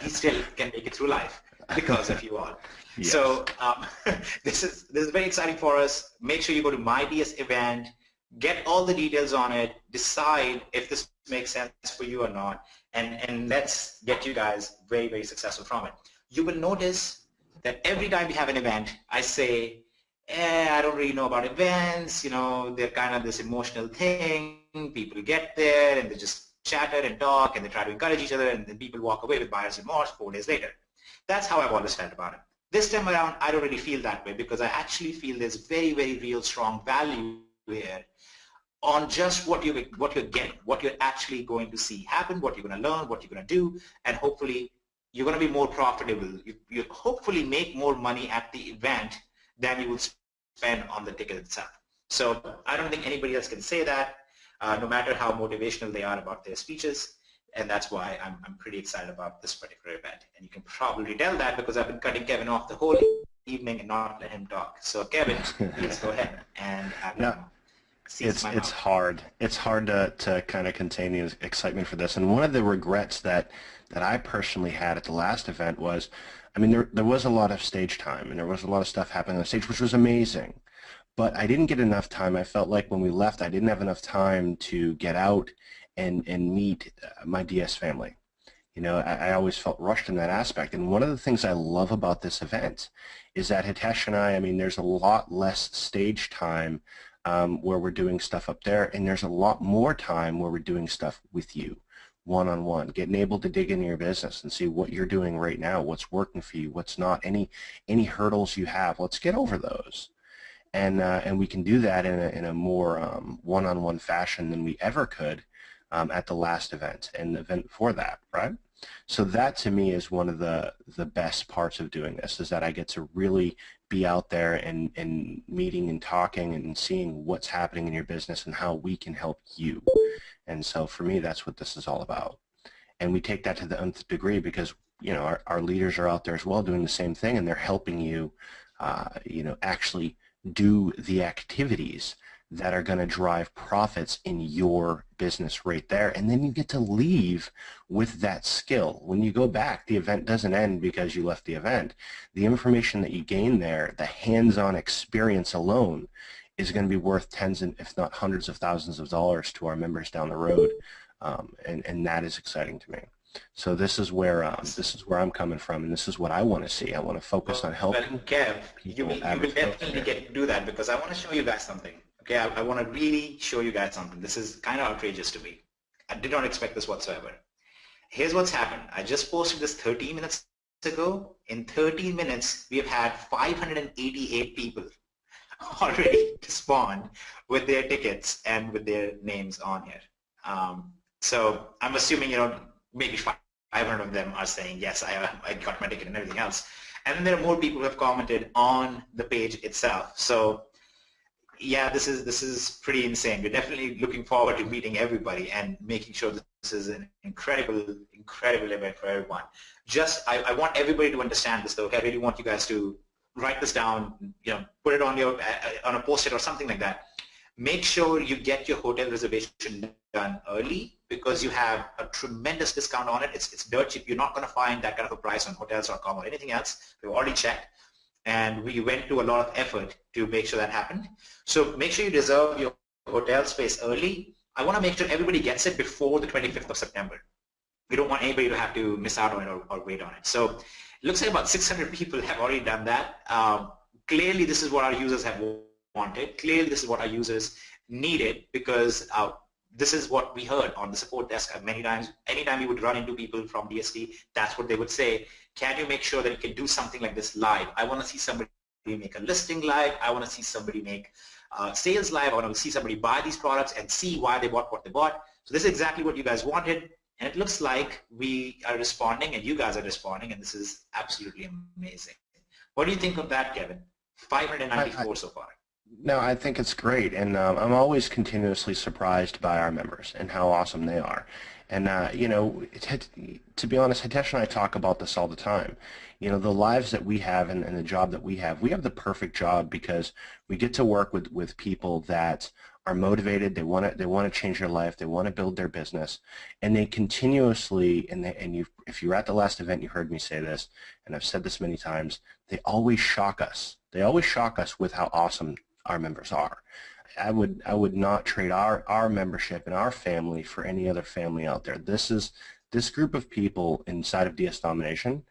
He still can make it through life because of you all. Yes. So this is very exciting for us. Make sure you go to my DS event, get all the details on it, decide if this makes sense for you or not, and let's get you guys very, very successful from it. You will notice that every time we have an event, I say, I don't really know about events, they're kind of this emotional thing. People get there and they just chatter and talk and they try to encourage each other, and then people walk away with buyer's remorse 4 days later. That's how I've always felt about it. This time around, I don't really feel that way because I actually feel there's very, very real strong value here on just what you're getting, what you're actually going to see happen, what you're going to learn, what you're going to do, and hopefully you're going to be more profitable. You hopefully make more money at the event than you would spend on the ticket itself. So I don't think anybody else can say that, no matter how motivational they are about their speeches. And that's why I'm pretty excited about this particular event. And you can probably tell that because I've been cutting Kevin off the whole evening and not let him talk. So Kevin, please go ahead. And it's hard. It's hard to kind of contain the excitement for this. And one of the regrets that I personally had at the last event was, there was a lot of stage time and there was a lot of stuff happening on the stage, which was amazing. But I didn't get enough time. I felt like when we left, I didn't have enough time to get out and meet my DS family. I always felt rushed in that aspect. And one of the things I love about this event is that Hitesh and I there's a lot less stage time where we're doing stuff up there, and there's a lot more time where we're doing stuff with you, one-on-one, getting able to dig into your business and see what you're doing right now, what's working for you, what's not, any hurdles you have. Let's get over those. And we can do that in a more one-on-one fashion than we ever could at the last event and the event before that, right? So that to me is one of the best parts of doing this, is that I get to really be out there and meeting and talking and seeing what's happening in your business and how we can help you. And so for me, that's what this is all about. And we take that to the nth degree because our leaders are out there as well doing the same thing, and they're helping you actually do the activities that are going to drive profits in your business right there. And then you get to leave with that skill. When you go back, the event doesn't end because you left the event. The information that you gain there, the hands-on experience alone, is going to be worth tens and if not hundreds of thousands of dollars to our members down the road. And that is exciting to me. So this is where I'm coming from, and this is what I want to see. I want to focus on helping. Well, Kev, you will definitely get to do that because I want to show you guys something. Okay, I want to really show you guys something. This is kind of outrageous to me. I did not expect this whatsoever. Here's what's happened. I just posted this 13 minutes ago. In 13 minutes, we have had 588 people already respond with their tickets and with their names on here. So I'm assuming, maybe 500 of them are saying, yes, I got my ticket and everything else. And then there are more people who have commented on the page itself. So yeah, this is pretty insane. We're definitely looking forward to meeting everybody and making sure that this is an incredible event for everyone. I want everybody to understand this, though. I really want you guys to write this down, put it on a post-it or something like that. Make sure you get your hotel reservation done early because you have a tremendous discount on it. It's dirt cheap. You're not going to find that kind of a price on hotels.com or anything else. We've already checked. And we went to a lot of effort to make sure that happened. So make sure you reserve your hotel space early. I want to make sure everybody gets it before the 25th of September. We don't want anybody to have to miss out on it or wait on it. So it looks like about 600 people have already done that. Clearly, this is what our users have wanted. Clearly, this is what our users needed because this is what we heard on the support desk many times. Anytime we would run into people from DST, that's what they would say. can you make sure that you can do something like this live? I want to see somebody make a listing live. I want to see somebody make sales live. I want to see somebody buy these products and see why they bought what they bought. So this is exactly what you guys wanted, and it looks like we are responding and you guys are responding, and this is absolutely amazing. What do you think of that, Kevin? 594 so far. No, I think it's great, and I'm always continuously surprised by our members and how awesome they are. And you know, to be honest, Hitesh and I talk about this all the time. You know, the lives that we have and the job that we have the perfect job because we get to work with people that are motivated. They want to change their life. They want to build their business, and they continuously if you were at the last event, you heard me say this, and I've said this many times. They always shock us. They always shock us with how awesome our members are. I would not trade our membership and our family for any other family out there. This group of people inside of DS Domination.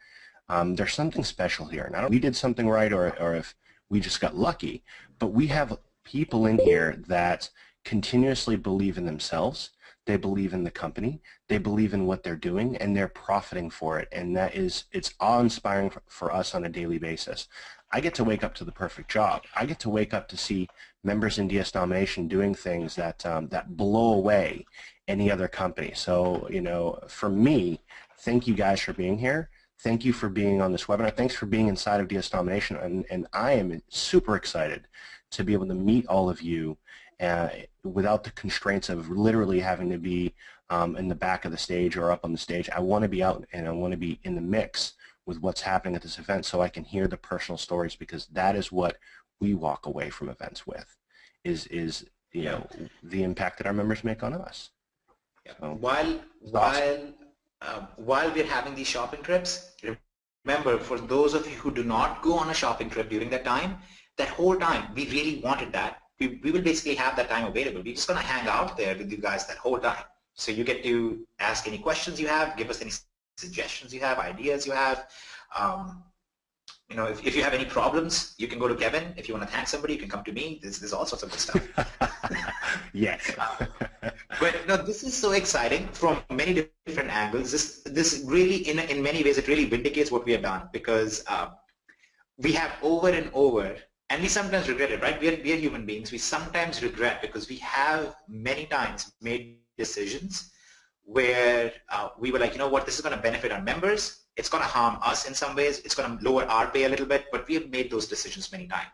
There's something special here. And I don't know if we did something right or if we just got lucky, but we have people in here that continuously believe in themselves. They believe in the company. They believe in what they're doing, and they're profiting for it. And it's awe-inspiring for us on a daily basis. I get to wake up to the perfect job. I get to wake up to see members in DS Domination doing things that that blow away any other company. So, you know, for me, thank you guys for being here. Thank you for being on this webinar. Thanks for being inside of DS Domination. And I am super excited to be able to meet all of you without the constraints of literally having to be in the back of the stage or up on the stage. I want to be out and I want to be in the mix with what's happening at this event so I can hear the personal stories, because that is what we walk away from events with, is you know, the impact that our members make on us. So, while we're having these shopping trips, remember, for those of you who do not go on a shopping trip during that time, that whole time, we really wanted that. We will basically have that time available. We're just going to hang out there with you guys that whole time. So you get to ask any questions you have, give us any suggestions you have, ideas you have. You know, if you have any problems, you can go to Kevin. If you want to thank somebody, you can come to me. There's all sorts of good stuff. Yes. But no, this is so exciting from many different angles. This really, in many ways, it really vindicates what we have done, because we have over and over, and we sometimes regret it, right? We are human beings. We sometimes regret because we have many times made decisions where we were like, you know what, this is going to benefit our members. It's going to harm us in some ways. It's going to lower our pay a little bit, but we have made those decisions many times.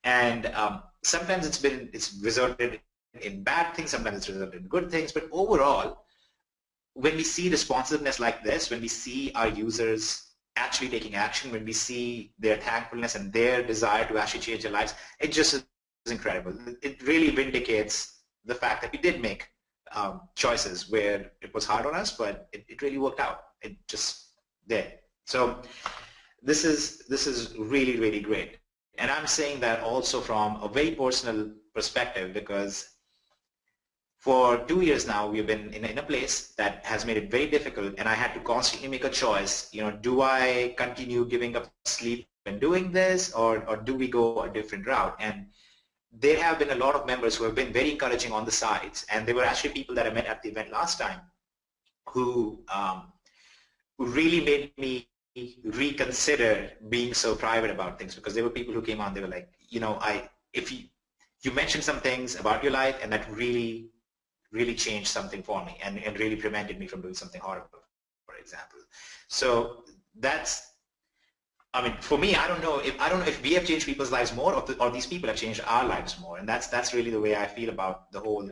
And sometimes it's resulted in bad things, sometimes it's resulted in good things, but overall, when we see responsiveness like this, when we see our users actually taking action, when we see their thankfulness and their desire to actually change their lives, it just is incredible. It really vindicates the fact that we did make choices where it was hard on us, but it really worked out. It just did. So this is really, really great. And I'm saying that also from a very personal perspective, because for 2 years now, we've been in a place that has made it very difficult, and I had to constantly make a choice. You know, do I continue giving up sleep and doing this, or do we go a different route? And there have been a lot of members who have been very encouraging on the sides, and there were actually people that I met at the event last time who really made me reconsider being so private about things, because there were people who came on, they were like, you know, if you mentioned some things about your life, and that really changed something for me, and really prevented me from doing something horrible, for example. So that's, I mean, for me, I don't know if we have changed people's lives more, or these people have changed our lives more, and that's really the way I feel about the whole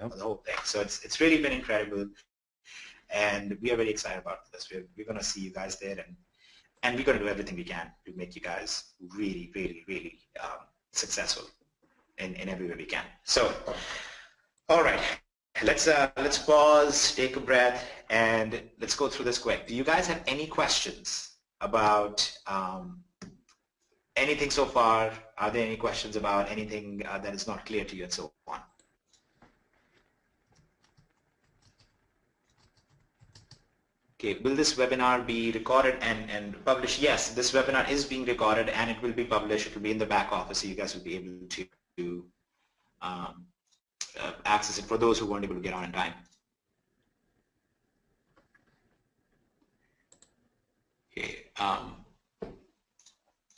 thing. So it's really been incredible, and we are very excited about this. We're going to see you guys there, and we're going to do everything we can to make you guys really, really, really successful in every way we can. So, all right. Let's pause, take a breath, and let's go through this quick. Do you guys have any questions about anything so far? Are there any questions about anything that is not clear to you, and so on? Okay, will this webinar be recorded and published? Yes, this webinar is being recorded, and it will be published. It will be in the back office, so you guys will be able to access it for those who weren't able to get on in time. Okay.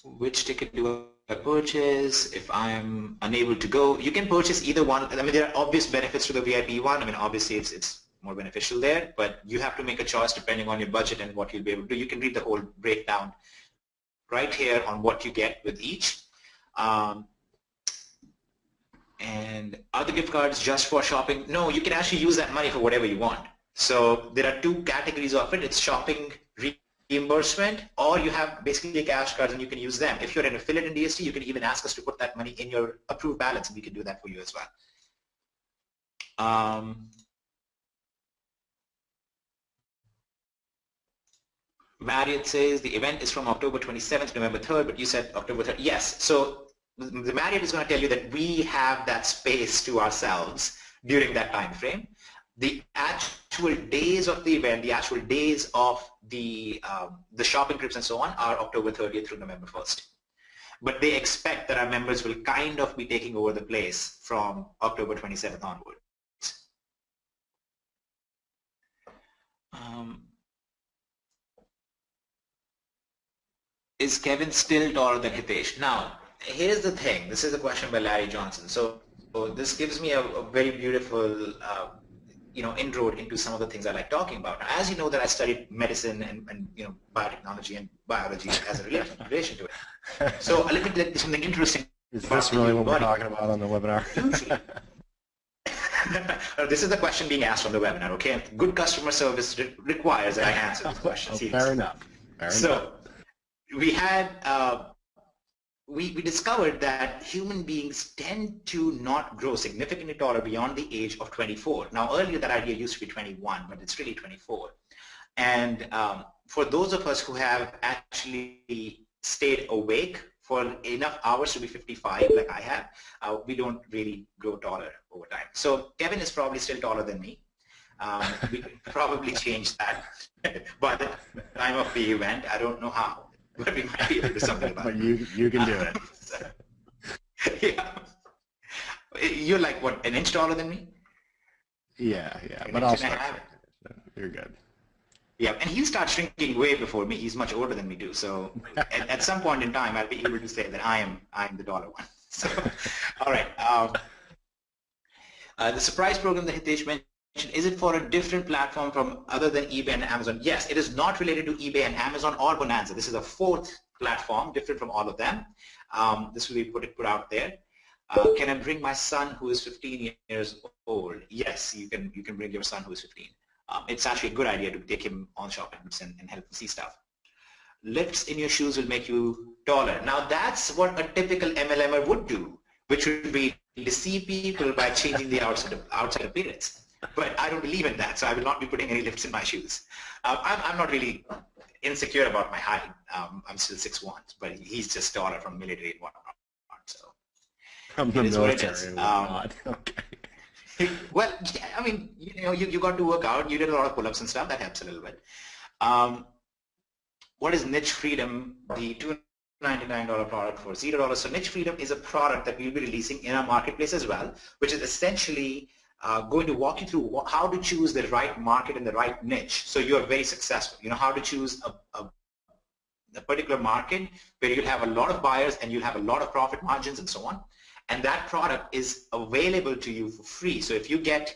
which ticket do I purchase? If I'm unable to go, you can purchase either one. I mean, there are obvious benefits to the VIP one. I mean, obviously it's more beneficial there, but you have to make a choice depending on your budget and what you'll be able to do. You can read the whole breakdown right here on what you get with each. And are the gift cards just for shopping? No, you can actually use that money for whatever you want. So there are two categories of it. It's shopping reimbursement, or you have basically cash cards and you can use them. If you're an affiliate in DST, you can even ask us to put that money in your approved balance and we can do that for you as well. Marriott says the event is from October 27th to November 3rd, but you said October 3rd. Yes, so the Marriott is going to tell you that we have that space to ourselves during that time frame. The actual days of the event, the actual days of the shopping trips and so on are October 30th through November 1st. But they expect that our members will kind of be taking over the place from October 27th onward. Is Kevin still taller than Hitesh? Now, here's the thing. This is a question by Larry Johnson. So this gives me a very beautiful inroad into some of the things I like talking about. Now, as you know that I studied medicine and biotechnology and biology as a relation to it. So let me tell you something interesting. Is this really what we're talking about on the webinar? This is the question being asked on the webinar, okay? Good customer service requires that I answer this question. Fair enough. So we had we discovered that human beings tend to not grow significantly taller beyond the age of 24. Now earlier that idea used to be 21, but it's really 24. And for those of us who have actually stayed awake for enough hours to be 55, like I have, we don't really grow taller over time. So Kevin is probably still taller than me. We could probably change that by the time of the event. I don't know how, but we might be able to do something about it. But you can do it. Yeah. You're like, what, an inch taller than me? Yeah, but I'll start. You're good. Yeah, and he starts shrinking way before me. He's much older than me too. So at some point in time, I'll be able to say that I'm the taller one. So, all right. The surprise program that Hitesh mentioned, is it for a different platform from other than eBay and Amazon? Yes, it is not related to eBay and Amazon or Bonanza. This is a fourth platform, different from all of them. This will be put out there. Can I bring my son who is 15 years old? Yes, you can bring your son who is 15. It's actually a good idea to take him on shopping trips and help him see stuff. Lifts in your shoes will make you taller. Now that's what a typical MLMer would do, which would be deceive people by changing the outside appearance. But I don't believe in that, so I will not be putting any lifts in my shoes. I'm not really insecure about my height. I'm still 6'1", but he's just taller from military and whatnot. So from the military. Okay. Well, I mean, you got to work out. You did a lot of pull-ups and stuff. That helps a little bit. What is Niche Freedom, the $299 product for $0? So Niche Freedom is a product that we'll be releasing in our marketplace as well, which is essentially going to walk you through how to choose the right market and the right niche so you're very successful. You know, how to choose a particular market where you'll have a lot of buyers and you'll have a lot of profit margins and so on. And that product is available to you for free. So if you get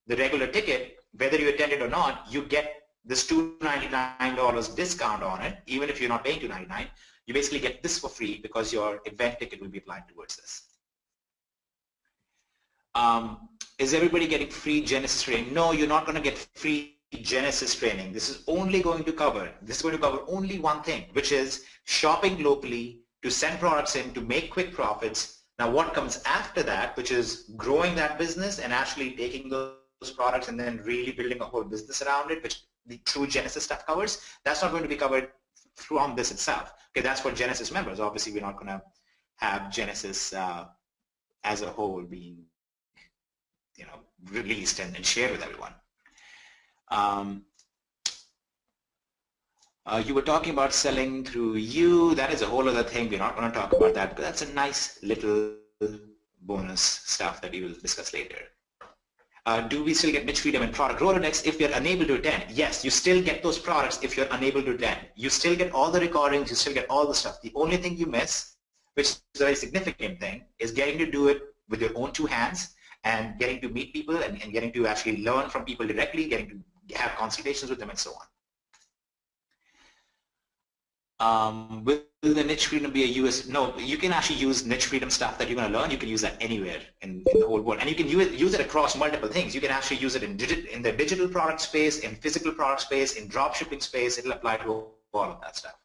the regular ticket, whether you attend it or not, you get this $299 discount on it, even if you're not paying $299. You basically get this for free because your event ticket will be applied towards this. Is everybody getting free Genesis training? No, you're not going to get free Genesis training. This is only going to cover only one thing, which is shopping locally, to send products in, to make quick profits. Now what comes after that, which is growing that business and actually taking those products and then really building a whole business around it, which the true Genesis stuff covers, that's not going to be covered from this itself. Okay, that's for Genesis members. Obviously, we're not going to have Genesis as a whole being, released and shared with everyone. You were talking about selling through you. That is a whole other thing. We're not going to talk about that, but that's a nice little bonus stuff that we will discuss later. do we still get niche freedom and product Rolodex if you're unable to attend? Yes, you still get those products if you're unable to attend. You still get all the recordings, you still get all the stuff. The only thing you miss, which is a very significant thing, is getting to do it with your own two hands and getting to meet people and getting to actually learn from people directly, getting to have consultations with them and so on. Will the niche freedom be a US? No, you can actually use niche freedom stuff that you're going to learn. You can use that anywhere in the whole world. And you can use it across multiple things. You can actually use it in the digital product space, in physical product space, in drop shipping space. It'll apply to all of that stuff.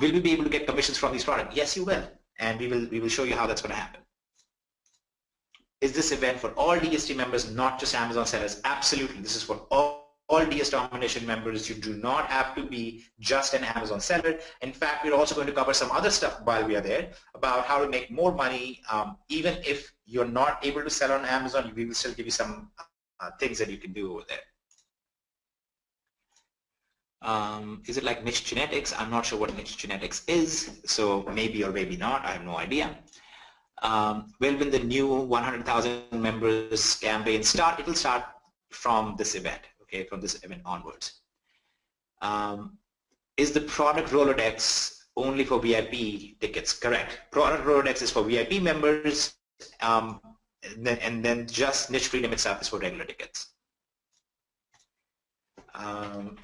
Will we be able to get commissions from these products? Yes, you will. And we will show you how that's going to happen. Is this event for all DST members, not just Amazon sellers? Absolutely. This is for all DS Domination members. You do not have to be just an Amazon seller. In fact, we're also going to cover some other stuff while we are there about how to make more money. Even if you're not able to sell on Amazon, we will still give you some things that you can do over there. Is it like niche genetics? I'm not sure what niche genetics is, so maybe or maybe not. I have no idea. When the new 100,000 members campaign start? It will start from this event. Okay, from this event onwards. Is the product Rolodex only for VIP tickets? Correct. Product Rolodex is for VIP members, and then just niche freedom itself is for regular tickets. Can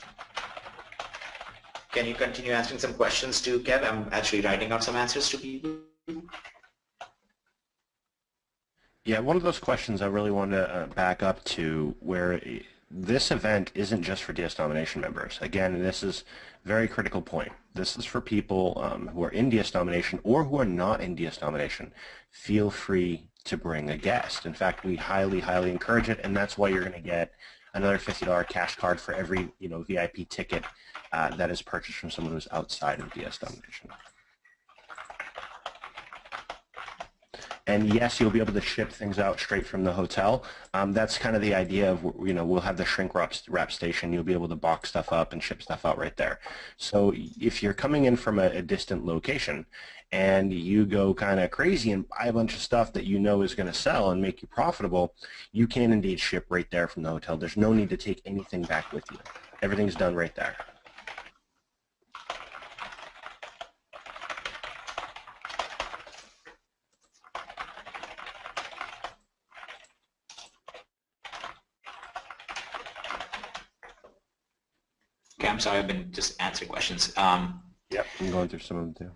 you continue answering some questions to Kev? I'm actually writing out some answers to people. Yeah, one of those questions I really want to back up to where this event isn't just for DS Domination members. Again, this is a very critical point. This is for people who are in DS Domination or who are not in DS Domination. Feel free to bring a guest. In fact, we highly, highly encourage it, and that's why you're going to get another $50 cash card for every VIP ticket that is purchased from someone who's outside of DS Domination. And yes, you'll be able to ship things out straight from the hotel. That's kind of the idea of, we'll have the shrink wrap station. You'll be able to box stuff up and ship stuff out right there. So if you're coming in from a distant location and you go kind of crazy and buy a bunch of stuff that you know is going to sell and make you profitable, you can indeed ship right there from the hotel. There's no need to take anything back with you. Everything's done right there. I'm sorry, I've been just answering questions. Yep, I'm going through some of them too.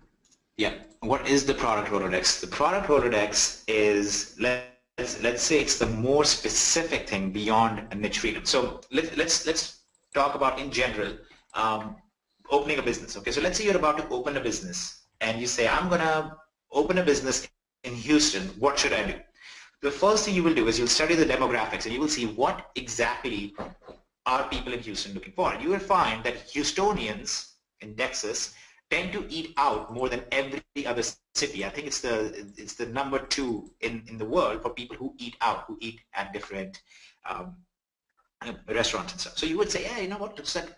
Yeah, what is the product Rolodex? The product Rolodex is, let's say it's the more specific thing beyond a niche freedom. So let's talk about in general opening a business. Okay, so let's say you're about to open a business and you say, I'm gonna open a business in Houston. What should I do? The first thing you will do is you'll study the demographics and you will see what exactly are people in Houston looking for. And you will find that Houstonians in Texas tend to eat out more than every other city. I think it's the number 2 in the world for people who eat out, who eat at different restaurants and stuff. So you would say, yeah, you know what, looks like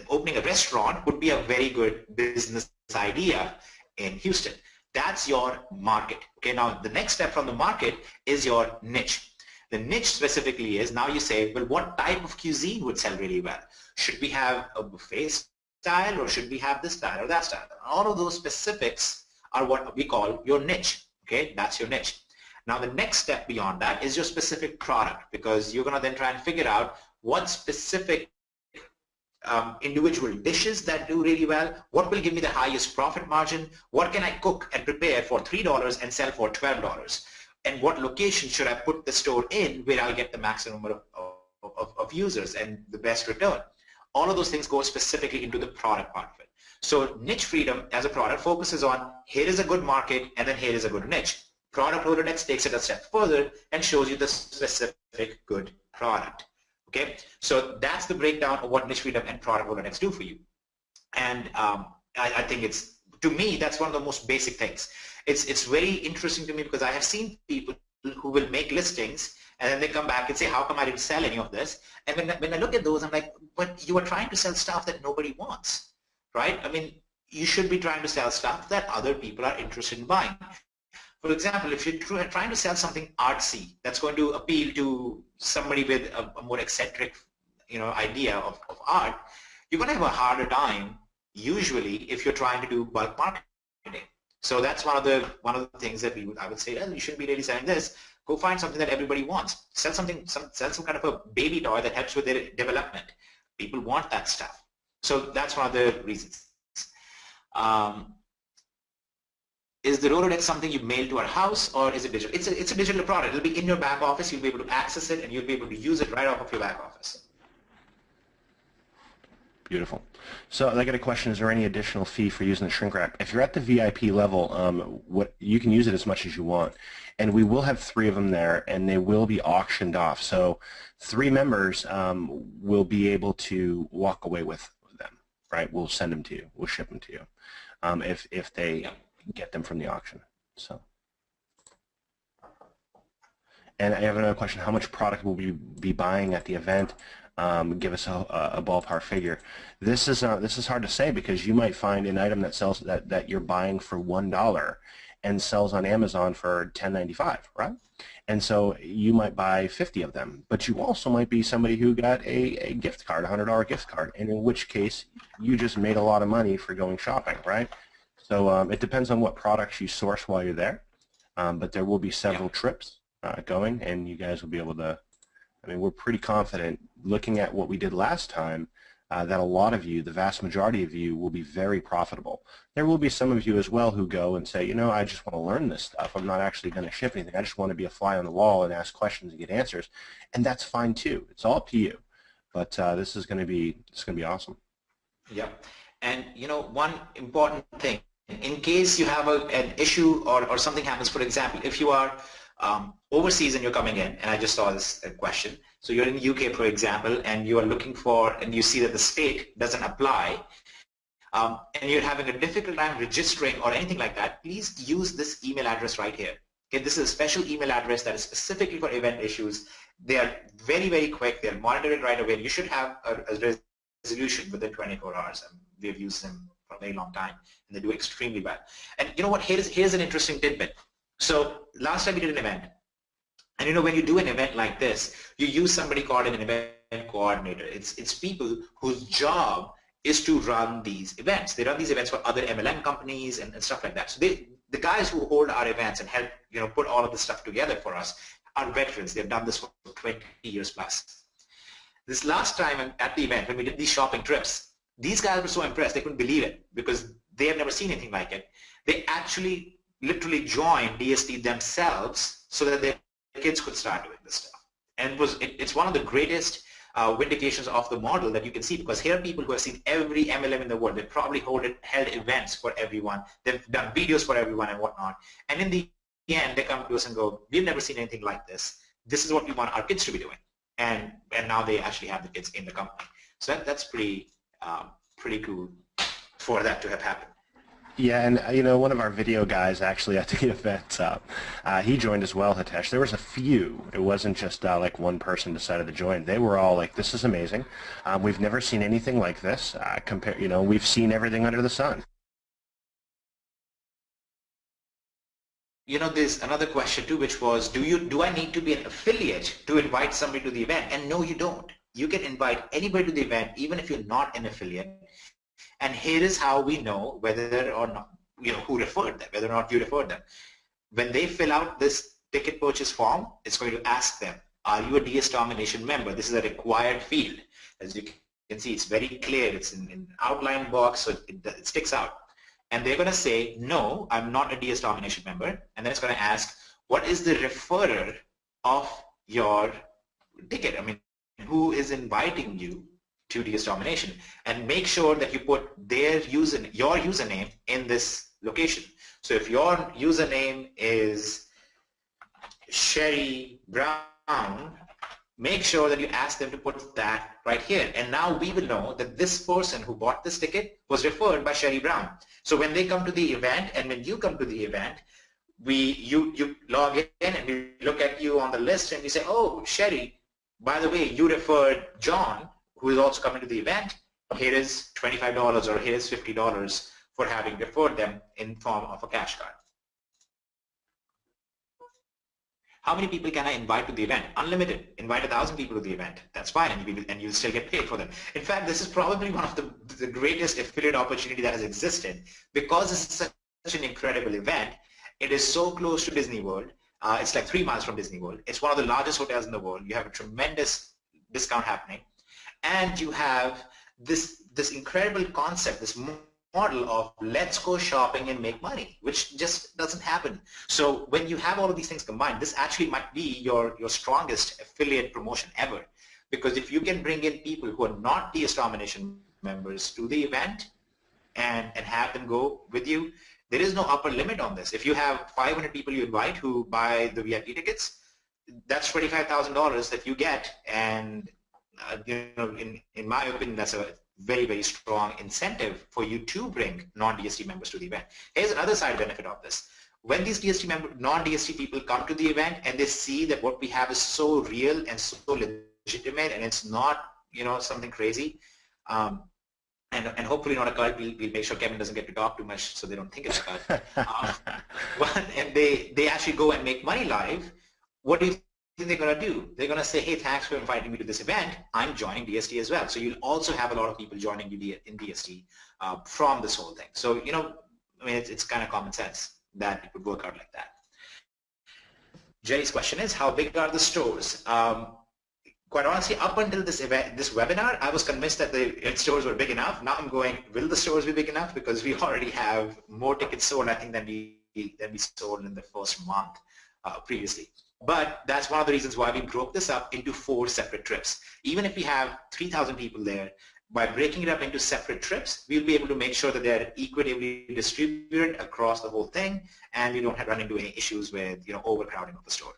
opening a restaurant would be a very good business idea in Houston. That's your market. Okay, now the next step from the market is your niche. The niche specifically is, now you say, well, what type of cuisine would sell really well? Should we have a buffet style, or should we have this style or that style? All of those specifics are what we call your niche. Okay, that's your niche. Now the next step beyond that is your specific product, because you're going to then try and figure out what specific individual dishes that do really well, what will give me the highest profit margin, what can I cook and prepare for $3 and sell for $12, and what location should I put the store in where I'll get the maximum number of users and the best return. All of those things go specifically into the product part of it. So niche freedom as a product focuses on, here is a good market and then here is a good niche. Product Rolodex takes it a step further and shows you the specific good product. Okay, so that's the breakdown of what niche freedom and product Rolodex do for you. And I think it's, to me, that's one of the most basic things. It's very interesting to me because I have seen people who will make listings and then they come back and say, how come I didn't sell any of this? And when I look at those, I'm like, but you are trying to sell stuff that nobody wants, right? I mean, you should be trying to sell stuff that other people are interested in buying. For example, if you're trying to sell something artsy that's going to appeal to somebody with a more eccentric, idea of art, you're going to have a harder time usually if you're trying to do bulk marketing. So that's one of the things that I would say, well, you shouldn't be really selling this. Go find something that everybody wants. Sell sell some kind of a baby toy that helps with their development. People want that stuff. So that's one of the reasons. Is the Rolodex something you mail to our house, or is it digital? It's a digital product. It'll be in your back office. You'll be able to access it, and you'll be able to use it right off of your back office. Beautiful. So I got a question. Is there any additional fee for using the shrink wrap? If you're at the VIP level, you can use it as much as you want. And we will have 3 of them there, and they will be auctioned off. So 3 members will be able to walk away with them, right? We'll send them to you. We'll ship them to you if they get them from the auction. So. And I have another question. How much product will we be buying at the event? Give us a ballpark figure. This is hard to say because you might find an item that sells that you're buying for $1 and sells on Amazon for $10.95, right? And so you might buy 50 of them, but you also might be somebody who got a gift card, a $100 gift card, and in which case you just made a lot of money for going shopping, right? So it depends on what products you source while you're there, but there will be several trips going, and you guys will be able to. I mean, we're pretty confident, looking at what we did last time, that a lot of you, the vast majority of you, will be very profitable. There will be some of you as well who go and say, I just want to learn this stuff. I'm not actually going to ship anything. I just want to be a fly on the wall and ask questions and get answers, and that's fine too. It's all up to you. But this is going to be awesome. Yep. And one important thing, in case you have an issue or something happens, for example, if you are overseas and you're coming in, and I just saw this question. So you're in the UK, for example, and you are looking for, and you see that the state doesn't apply, and you're having a difficult time registering or anything like that, please use this email address right here. Okay, this is a special email address that is specifically for event issues. They are very, very quick. They're monitored right away. You should have a resolution within 24 hours. We've used them for a very long time, and they do extremely well. And you know what? Here's an interesting tidbit. So last time we did an event, and when you do an event like this, you use somebody called an event coordinator. It's people whose job is to run these events. They run these events for other MLM companies and stuff like that. So the guys who hold our events and help put all of this stuff together for us are veterans. They've done this for 20 years plus. This last time at the event, when we did these shopping trips, these guys were so impressed they couldn't believe it because they have never seen anything like it. They actually literally joined DSD themselves so that their kids could start doing this stuff. And it's one of the greatest vindications of the model that you can see, because here are people who have seen every MLM in the world. They've probably held events for everyone. They've done videos for everyone and whatnot. And in the end, they come to us and go, we've never seen anything like this. This is what we want our kids to be doing. And now they actually have the kids in the company. So that's pretty cool for that to have happened. Yeah, and one of our video guys actually at the event, he joined as well, Hitesh. There was a few. It wasn't just like one person decided to join. They were all like, "This is amazing. We've never seen anything like this. We've seen everything under the sun." There's another question too, which was, do I need to be an affiliate to invite somebody to the event? And no, you don't. You can invite anybody to the event, even if you're not an affiliate. And here is how we know whether or not, who referred them, whether or not you referred them. When they fill out this ticket purchase form, it's going to ask them, are you a DS Domination member? This is a required field. As you can see, it's very clear. It's in an outline box, so it sticks out. And they're going to say, no, I'm not a DS Domination member. And then it's going to ask, what is the referrer of your ticket? I mean, who is inviting you to DS Domination? And make sure that you put your username in this location. So if your username is Sherry Brown, make sure that you ask them to put that right here. And now we will know that this person who bought this ticket was referred by Sherry Brown. So when they come to the event, and when you come to the event, you log in and we look at you on the list and we say, oh, Sherry, by the way, you referred John, who is also coming to the event. Here is $25 or here is $50 for having referred them in form of a cash card. How many people can I invite to the event? Unlimited. Invite 1,000 people to the event. That's fine, and you'll still get paid for them. In fact, this is probably one of the greatest affiliate opportunity that has existed because this is such an incredible event. It is so close to Disney World. It's like 3 miles from Disney World. It's one of the largest hotels in the world. You have a tremendous discount happening, and you have this incredible concept, this model of let's go shopping and make money, which just doesn't happen. So when you have all of these things combined, this actually might be your strongest affiliate promotion ever. Because if you can bring in people who are not DS Domination members to the event and have them go with you, there is no upper limit on this. If you have 500 people you invite who buy the VIP tickets, that's $25,000 that you get, and in my opinion, that's a very, very strong incentive for you to bring non-DST members to the event. Here's another side benefit of this. When these non-DST people come to the event and they see that what we have is so real and so legitimate and it's not, something crazy, and hopefully not a cult. We'll make sure Kevin doesn't get to talk too much so they don't think it's a cult. And they actually go and make money live. What do you think they're going to do? They're going to say, hey, thanks for inviting me to this event. I'm joining DST as well. So you'll also have a lot of people joining you in DST from this whole thing. So, it's kind of common sense that it would work out like that. Jerry's question is, how big are the stores? Quite honestly, up until this webinar, I was convinced that the stores were big enough. Now I'm going, will the stores be big enough? Because we already have more tickets sold, I think, than we sold in the first month previously. But that's one of the reasons why we broke this up into 4 separate trips. Even if we have 3,000 people there, by breaking it up into separate trips, we'll be able to make sure that they're equitably distributed across the whole thing, and we don't run into any issues with overcrowding of the store.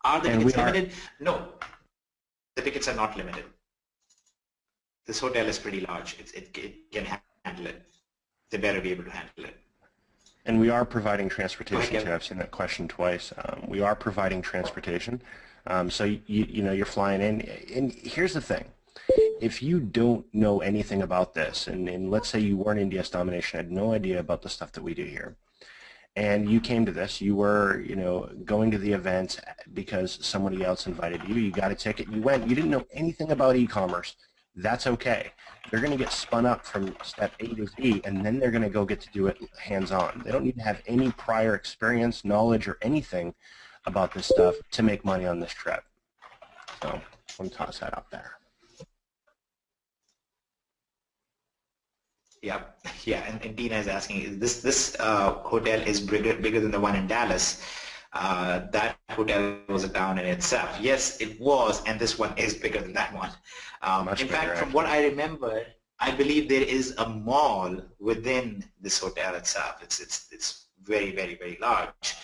Are the tickets limited? No, the tickets are not limited. This hotel is pretty large. It can handle it. They better be able to handle it. And we are providing transportation too. I've seen that question twice. We are providing transportation. So you're flying in. And here's the thing. If you don't know anything about this, and let's say you weren't in DS Domination, had no idea about the stuff that we do here, and you came to this, you were going to the event because somebody else invited you, you got a ticket, you went, you didn't know anything about e-commerce, that's okay. They're going to get spun up from step A to Z, and then they're going to go get to do it hands-on. They don't need to have any prior experience, knowledge, or anything about this stuff to make money on this trip. So I'm going to toss that out there. Yeah, and Dina is asking, this hotel is bigger than the one in Dallas. That hotel was a town in itself. Yes, it was, and this one is bigger than that one. In fact, from what I remember, I believe there is a mall within this hotel itself. It's very, very, very large,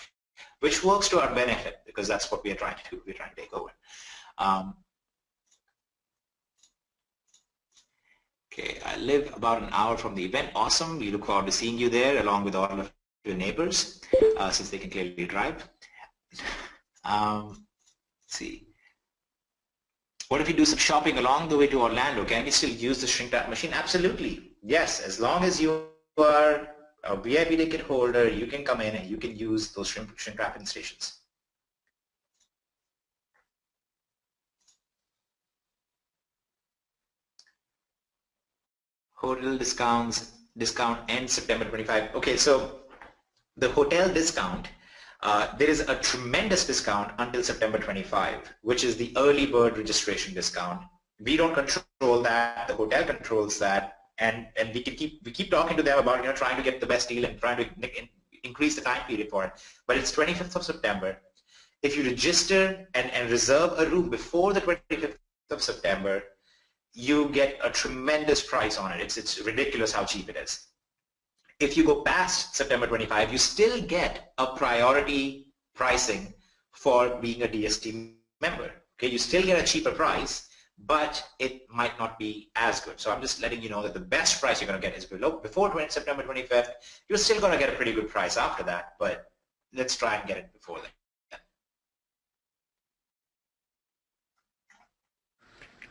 which works to our benefit because that's what we are trying to do. We're trying to take over. Okay, I live about an hour from the event. Awesome. We look forward to seeing you there along with all of your neighbors since they can clearly drive. Let's see. What if you do some shopping along the way to Orlando? Can we still use the shrink wrap machine? Absolutely. Yes, as long as you are a VIP ticket holder, you can come in and you can use those shrink wrapping stations. Hotel discount ends September 25. Okay, so the hotel discount, there is a tremendous discount until September 25, which is the early bird registration discount. We don't control that. The hotel controls that, and we keep talking to them about trying to get the best deal and trying to increase the time period for it. But it's 25th of September. If you register and reserve a room before the 25th of September, you get a tremendous price on it. It's ridiculous how cheap it is. If you go past September 25, you still get a priority pricing for being a DST member. Okay, you still get a cheaper price, but it might not be as good. So I'm just letting you know that the best price you're going to get is before September 25th. You're still going to get a pretty good price after that, but let's try and get it before then.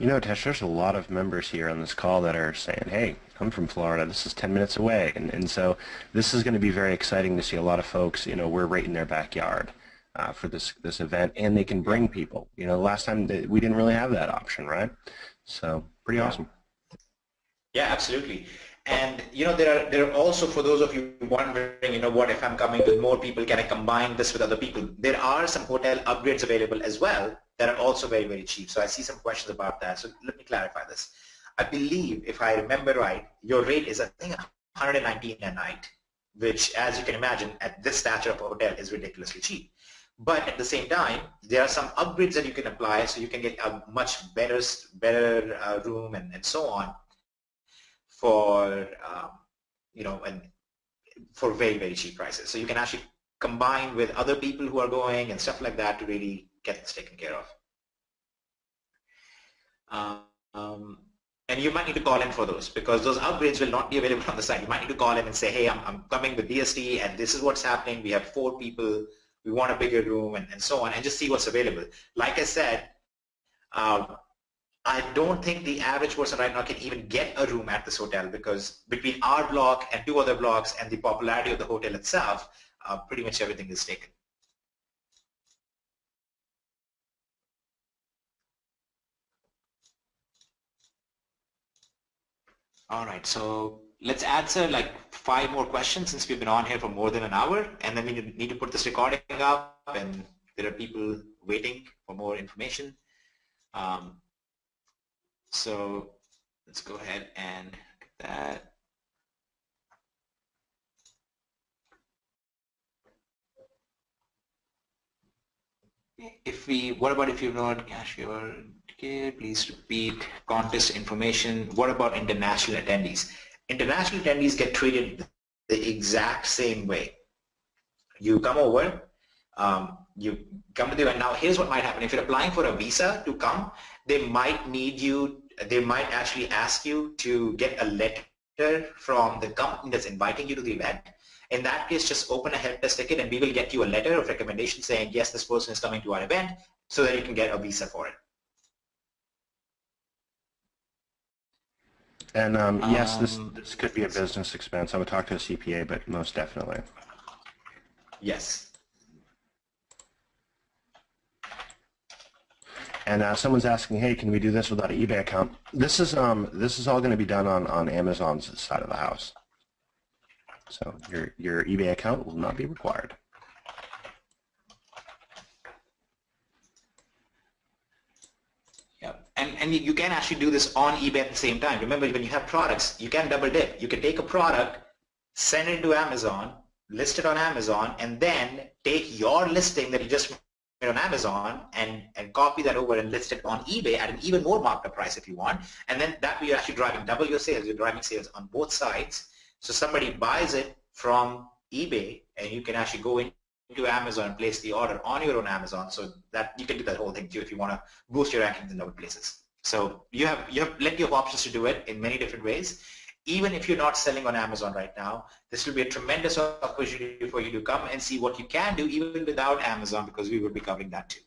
Tesh, there's a lot of members here on this call that are saying, hey, I'm from Florida, this is 10 minutes away. And so this is going to be very exciting to see a lot of folks, we're right in their backyard. for this event, and they can bring people. You know, last time we didn't really have that option, right? So pretty Yeah. awesome. Yeah, absolutely. And there are also, for those of you wondering, what if I'm coming with more people, can I combine this with other people? There are some hotel upgrades available as well that are also very, very cheap. So I see some questions about that. So let me clarify this. I believe, if I remember right, your rate is, I think, 119 a night, which, as you can imagine, at this stature of a hotel is ridiculously cheap. But at the same time, there are some upgrades that you can apply, so you can get a much better room and so on for and for very, very cheap prices. So you can actually combine with other people who are going and stuff like that to really get this taken care of. And you might need to call in for those, because those upgrades will not be available on the site. You might need to call in and say, hey, I'm coming with DST and this is what's happening. We have 4 people. We want a bigger room and so on, and just see what's available. Like I said, I don't think the average person right now can even get a room at this hotel, because between our block and 2 other blocks and the popularity of the hotel itself, pretty much everything is taken. All right, so let's answer like 5 more questions, since we've been on here for more than an hour, and then we need to put this recording up, and there are people waiting for more information. So let's go ahead and get that. What about if you're not cash your ticket, please repeat contest information. What about international attendees? International attendees get treated the exact same way. You come over, you come to the event. Now here's what might happen. If you're applying for a visa to come, they might actually ask you to get a letter from the company that's inviting you to the event. In that case, just open a help desk ticket and we will get you a letter of recommendation saying, yes, this person is coming to our event, so that you can get a visa for it. And yes, this could be a business expense. I would talk to a CPA, but most definitely. Yes. And someone's asking, hey, can we do this without an eBay account? This is all going to be done on Amazon's side of the house. So your eBay account will not be required. Yeah, and you can actually do this on eBay at the same time. Remember, when you have products, you can double dip. You can take a product, send it to Amazon, list it on Amazon, and then take your listing that you just made on Amazon and copy that over and list it on eBay at an even more marked up price if you want. And then that way you're actually driving double your sales. You're driving sales on both sides. So somebody buys it from eBay, and you can actually go into Amazon and place the order on your own Amazon, so that you can do that whole thing too if you want to boost your rankings in other places. So you have plenty of options to do it in many different ways. Even if you're not selling on Amazon right now, this will be a tremendous opportunity for you to come and see what you can do even without Amazon, because we will be covering that too.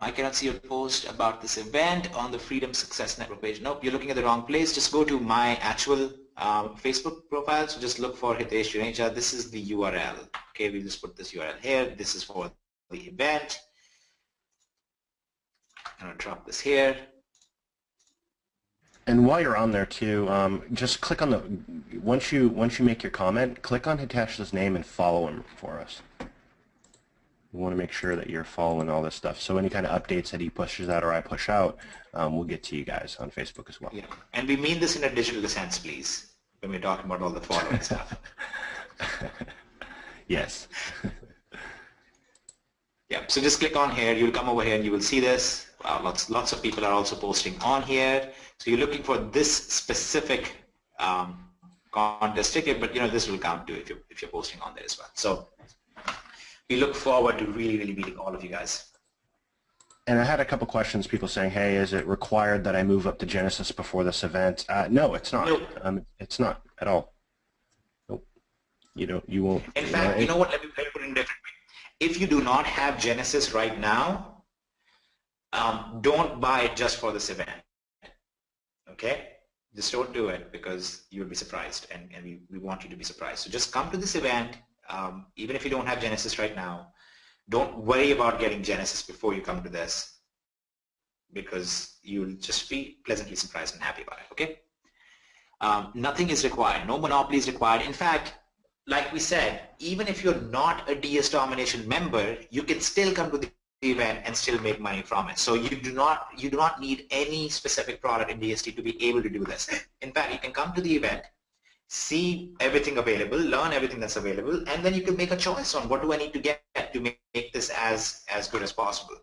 I cannot see your post about this event on the Freedom Success Network page. Nope, you're looking at the wrong place. Just go to my actual Facebook profile. So just look for Hitesh Juneja. This is the URL. Okay, we just put this URL here. This is for the event. I'm going to drop this here. And while you're on there too, just click on the once you make your comment, click on Hitesh's name and follow him for us. We want to make sure that you're following all this stuff. So any kind of updates that he pushes out or I push out, we'll get to you guys on Facebook as well. Yeah, and we mean this in a digital sense, please, when we're talking about all the following stuff. Yes. Yeah, so just click on here. You'll come over here and you will see this. Wow, lots of people are also posting on here. So you're looking for this specific contest ticket, but this will count too if you're posting on there as well. So we look forward to really meeting all of you guys. And I had a couple questions, people saying, hey, is it required that I move up to Genesis before this event? No, it's not. Nope. It's not at all. Nope. You won't. In fact, you know what, let me put it in a different way. If you do not have Genesis right now, don't buy it just for this event. Okay? Just don't do it because you'll be surprised, and we want you to be surprised. So just come to this event, even if you don't have Genesis right now. Don't worry about getting Genesis before you come to this, because you'll just be pleasantly surprised and happy about it, okay? Nothing is required. No monopoly is required. In fact, like we said, even if you're not a DS Domination member, you can still come to the event and still make money from it. So you do not need any specific product in DST to be able to do this. In fact, you can come to the event, see everything available, learn everything that's available, and then you can make a choice on what do I need to get to make this as good as possible.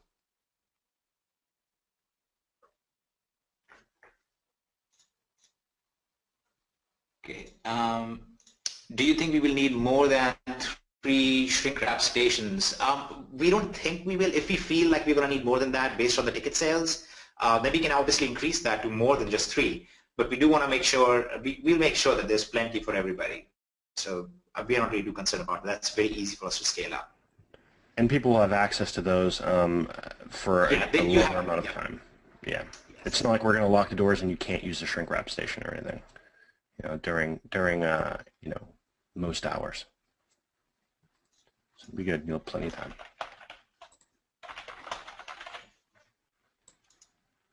Okay. Do you think we will need more than 3 shrink wrap stations? We don't think we will. If we feel like we're going to need more than that based on the ticket sales, then we can obviously increase that to more than just 3. But we do want to make sure, we'll make sure that there's plenty for everybody. So we're not really too concerned about it. That's very easy for us to scale up. And people will have access to those for a longer amount of time. Yeah. Yes. It's not like we're going to lock the doors and you can't use the shrink wrap station or anything. You know, during you know, most hours. So it'll be good. You'll have plenty of time.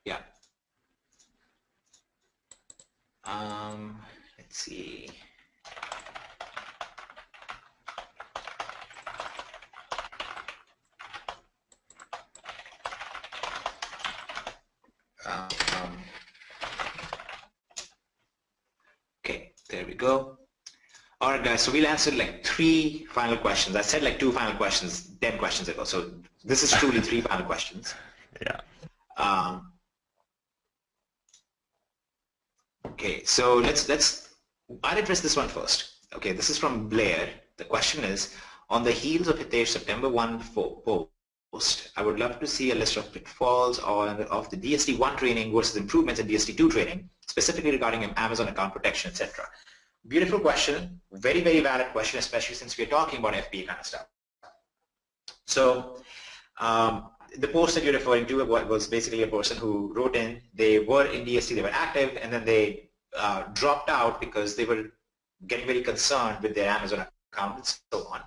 Yeah. Let's see. Okay, there we go. All right, guys, so we'll answer like 3 final questions. I said like 2 final questions 10 questions ago, so this is truly 3 final questions. Yeah. Okay, so I'll address this one first. Okay, this is from Blair. The question is, on the heels of Hitesh's September 1 post, I would love to see a list of pitfalls of the DSD1 training versus improvements in DSD2 training, specifically regarding Amazon account protection, etc. Beautiful question, very, very valid question, especially since we're talking about FBA kind of stuff. So the post that you're referring to was basically a person who wrote in, they were in DST, they were active, and then they dropped out because they were getting very concerned with their Amazon account and so on.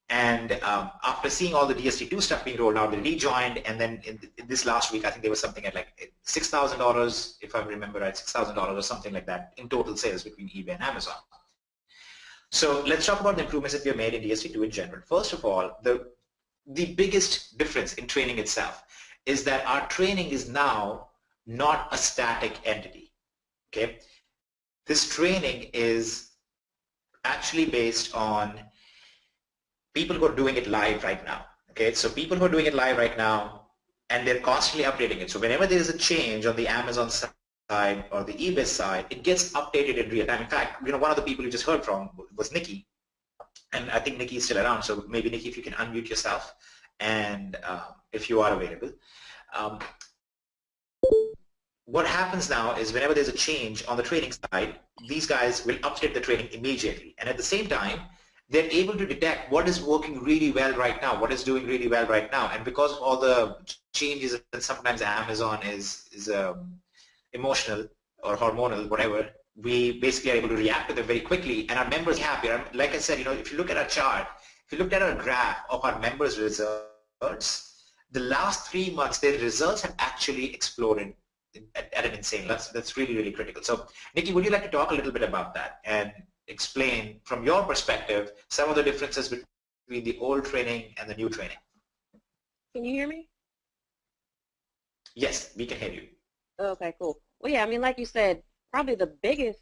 And after seeing all the DST2 stuff being rolled out, they rejoined, and then in this last week, I think there was something at like $6,000, if I remember right, $6,000 or something like that in total sales between eBay and Amazon. So let's talk about the improvements that we have made in DST2 in general. First of all, the biggest difference in training itself is that our training is now not a static entity. Okay, this training is actually based on people who are doing it live right now. Okay, so people who are doing it live right now, and they're constantly updating it. So whenever there is a change on the Amazon side or the eBay side, it gets updated in real time. In fact, you know, one of the people you just heard from was Nikki, and I think Nikki is still around. So maybe Nikki, if you can unmute yourself, and if you are available. What happens now is whenever there's a change on the training side, these guys will update the training immediately, and at the same time, they're able to detect what is working really well right now, what is doing really well right now. And because of all the changes, and sometimes Amazon is emotional or hormonal, whatever, we basically are able to react to them very quickly, and our members are happier. Like I said, you know, if you look at our chart, if you looked at our graph of our members' results, the last 3 months, their results have actually exploded at an insane. That's really, really critical. So, Nikki, would you like to talk a little bit about that and explain from your perspective some of the differences between the old training and the new training? Can you hear me? Yes, we can hear you. Okay, cool. Well, yeah, I mean, like you said, probably the biggest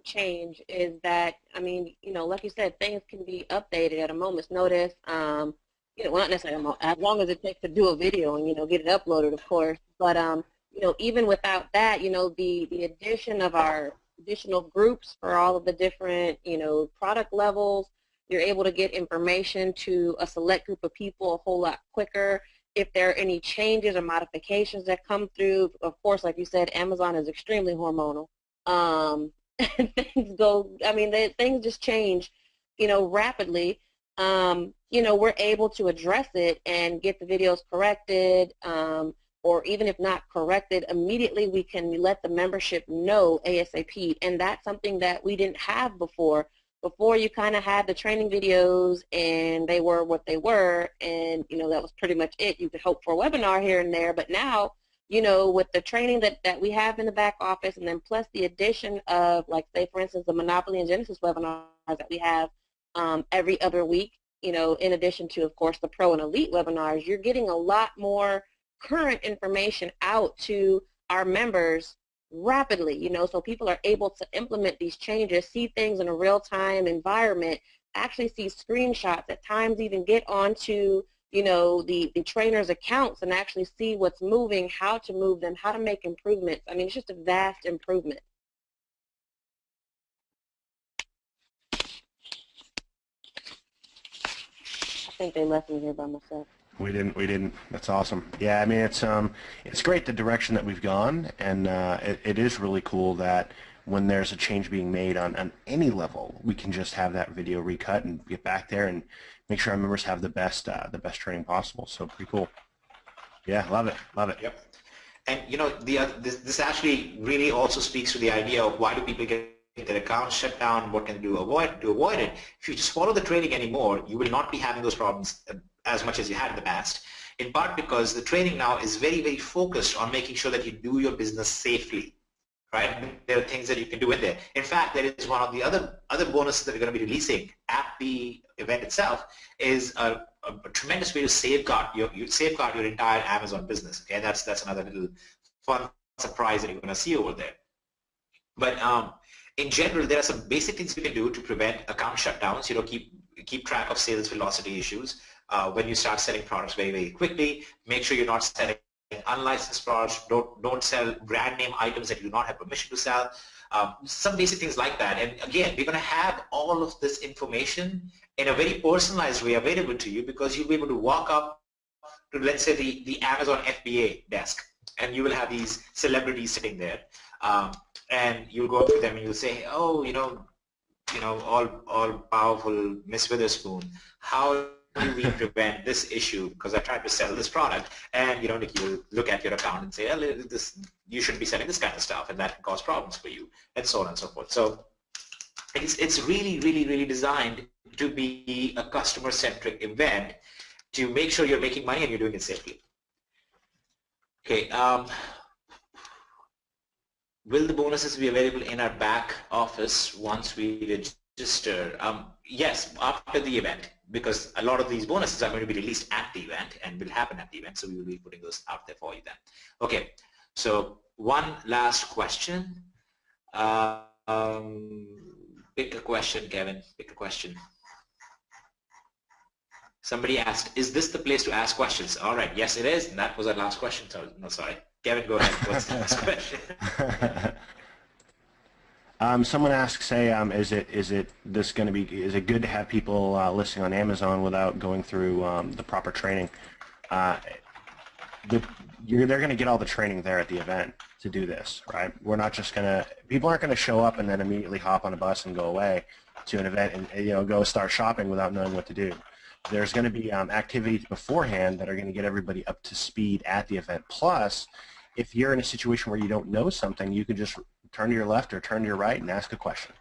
change is that, I mean, you know, like you said, things can be updated at a moment's notice. You know, well, not necessarily as long as it takes to do a video and, you know, get it uploaded, of course. But, you know, even without that, you know, the addition of our additional groups for all of the different, you know, product levels, you're able to get information to a select group of people a whole lot quicker. If there are any changes or modifications that come through, of course, like you said, Amazon is extremely hormonal. And things go, I mean, things just change, you know, rapidly. You know, we're able to address it and get the videos corrected, or even if not corrected, immediately we can let the membership know ASAP. And that's something that we didn't have before. Before, you kind of had the training videos and they were what they were, and that was pretty much it. You could hope for a webinar here and there, but now, with the training that we have in the back office, and then plus the addition of, like, say, for instance, the Monopoly and Genesis webinars that we have every other week, in addition to, of course, the Pro and Elite webinars, you're getting a lot more current information out to our members rapidly, so people are able to implement these changes, see things in a real-time environment, actually see screenshots, at times even get onto the trainers' accounts and actually see what's moving, how to move them, how to make improvements. I mean, it's just a vast improvement. I think they left me here by myself. We didn't. That's awesome. Yeah, I mean, it's great the direction that we've gone, and it is really cool that when there's a change being made on any level, we can just have that video recut and get back there and make sure our members have the best training possible. So pretty cool. Yeah, love it. Yep. And this actually really also speaks to the idea of why do people get their accounts shut down, what can they do to avoid it. If you just follow the training anymore, you will not be having those problems as much as you had in the past, in part because the training now is very, very focused on making sure that you do your business safely, right? There are things that you can do in there. In fact, there is one of the other bonuses that we're going to be releasing at the event itself is a tremendous way to safeguard your entire Amazon business. Okay, that's another little fun surprise that you're going to see over there. But in general, there are some basic things we can do to prevent account shutdowns. Keep track of sales velocity issues. When you start selling products very, very quickly, make sure you're not selling unlicensed products. Don't sell brand name items that you do not have permission to sell. Some basic things like that. And again, we're going to have all of this information in a very personalized way available to you, because you'll be able to walk up to, let's say, the Amazon FBA desk, and you will have these celebrities sitting there. And you'll go up to them and you'll say, oh, all powerful Miss Witherspoon, how do we prevent this issue? Because I tried to sell this product, and you look at your account and say, oh, you shouldn't be selling this kind of stuff, and that can cause problems for you, and so on and so forth. So it's really, really, really designed to be a customer-centric event to make sure you're making money and you're doing it safely. Okay. Will the bonuses be available in our back office once we register? Yes, after the event, because a lot of these bonuses are going to be released at the event and will happen at the event, so we will be putting those out there for you then. Okay, so one last question. Pick a question, Kevin. Pick a question. Somebody asked, is this the place to ask questions? All right, yes it is, and that was our last question. So, no, sorry. Kevin, go ahead. What's the next question? Someone asks, say, is it good to have people listing on Amazon without going through the proper training? They're going to get all the training there at the event to do this, right? We're not just going to, people aren't going to show up and then immediately hop on a bus and go away to an event and go start shopping without knowing what to do. There's going to be activities beforehand that are going to get everybody up to speed at the event. Plus, if you're in a situation where you don't know something, you can just turn to your left or turn to your right and ask a question.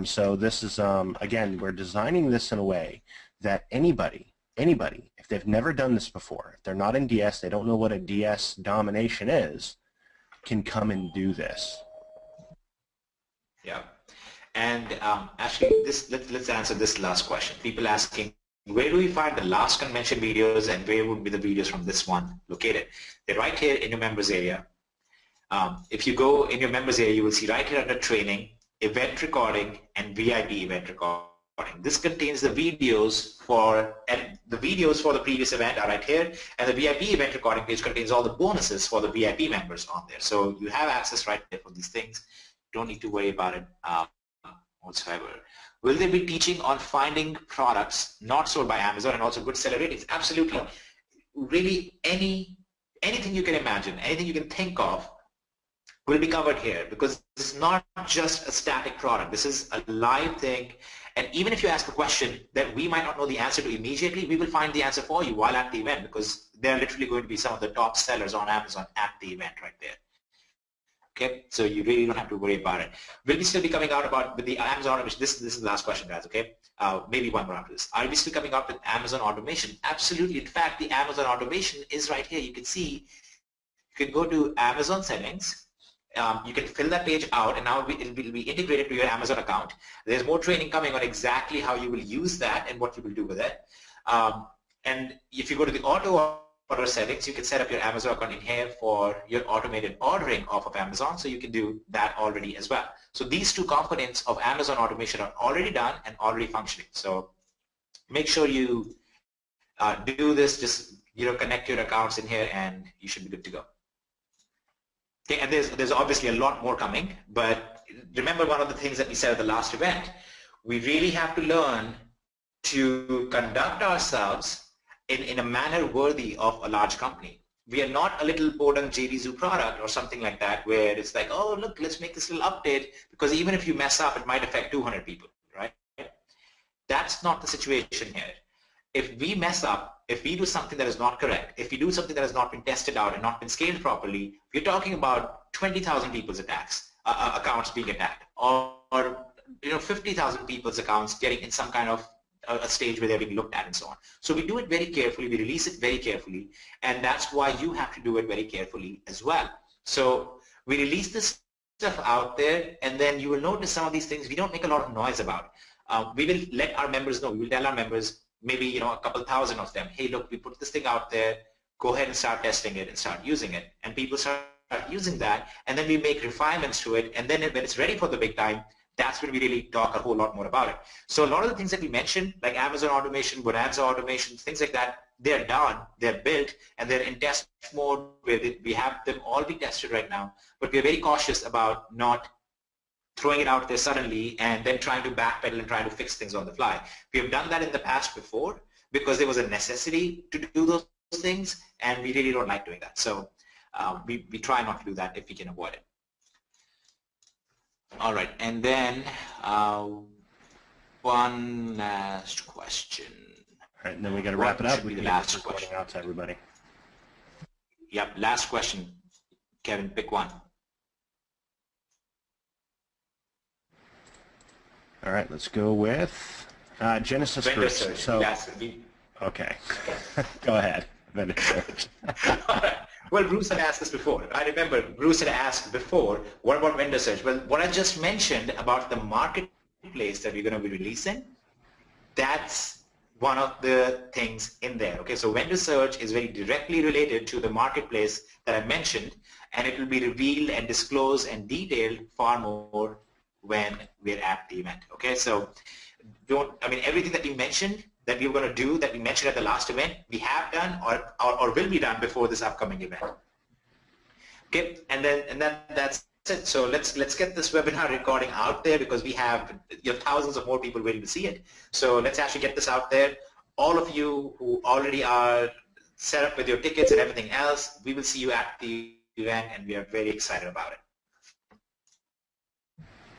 So this is, again, we're designing this in a way that anybody, if they've never done this before, if they're not in DS, they don't know what a DS Domination is, can come and do this. Yeah. And actually, let's answer this last question. People asking, where do we find the last convention videos, and where would be the videos from this one located? They're right here in your members area. If you go in your members area, you will see right here under training, event recording, and VIP event recording. This contains the videos for the previous event are right here, and the VIP event recording page contains all the bonuses for the VIP members on there. So you have access right there for these things. Don't need to worry about it whatsoever. Will they be teaching on finding products not sold by Amazon and also good seller ratings? Absolutely. Really, anything you can imagine, anything you can think of, will be covered here, because this is not just a static product. This is a live thing. And even if you ask a question that we might not know the answer to immediately, we will find the answer for you while at the event, because they're literally going to be some of the top sellers on Amazon at the event right there. Okay, so you really don't have to worry about it. Will we still be coming out with the Amazon automation? This is the last question, guys, okay? Maybe one more after this. Are we still coming out with Amazon automation? Absolutely. In fact, the Amazon automation is right here. You can see, you can go to Amazon settings. You can fill that page out, and now it will be integrated to your Amazon account. There's more training coming on exactly how you will use that and what you will do with it. And if you go to the auto order settings, you can set up your Amazon account in here for your automated ordering off of Amazon, so you can do that already as well. So these two components of Amazon automation are already done and already functioning. So make sure you do this. Just connect your accounts in here, and you should be good to go. Okay, and there's obviously a lot more coming, but remember one of the things that we said at the last event, we really have to learn to conduct ourselves in a manner worthy of a large company. We are not a little podunk JD Zoo product or something like that, where it's like, oh, look, let's make this little update, because even if you mess up, it might affect 200 people, right? That's not the situation here. If we mess up, if we do something that is not correct, if we do something that has not been tested out and not been scaled properly, we're talking about 20,000 people's accounts being attacked, or 50,000 people's accounts getting in some kind of a stage where they're being looked at and so on. So we do it very carefully, we release it very carefully, and that's why you have to do it very carefully as well. So we release this stuff out there, and then you will notice some of these things we don't make a lot of noise about. We will let our members know, we will tell our members, maybe a couple thousand of them, hey, look, we put this thing out there, go ahead and start testing it and start using it. And people start using that, and then we make refinements to it, and then when it's ready for the big time, that's when we really talk a whole lot more about it. So a lot of the things that we mentioned, like Amazon automation, Bonanza automation, things like that, they're done, they're built, and they're in test mode where we have them all being tested right now. But we're very cautious about not throwing it out there suddenly and then trying to backpedal and trying to fix things on the fly. We have done that in the past before because there was a necessity to do those things, and we really don't like doing that. So we try not to do that if we can avoid it. All right, and then one last question. All right, and then we got to wrap it up. We can get this recording out to everybody. Yep, last question. Kevin, pick one. All right, let's go with Genesis Vendor Groups. search. So, Yes. okay, go ahead. Vendor search. All right. Well, Bruce had asked this before. I remember Bruce had asked before, what about vendor search? Well, what I just mentioned about the marketplace that we're going to be releasing, that's one of the things in there. Okay, so vendor search is very directly related to the marketplace that I mentioned, and it will be revealed and disclosed and detailed far more when we're at the event. Okay, so everything that we mentioned that we were going to do, that we mentioned at the last event, we have done or will be done before this upcoming event. Okay, and that's it. So let's get this webinar recording out there, because we have thousands of more people waiting to see it. So let's actually get this out there. All of you who already are set up with your tickets and everything else, we will see you at the event, and we are very excited about it.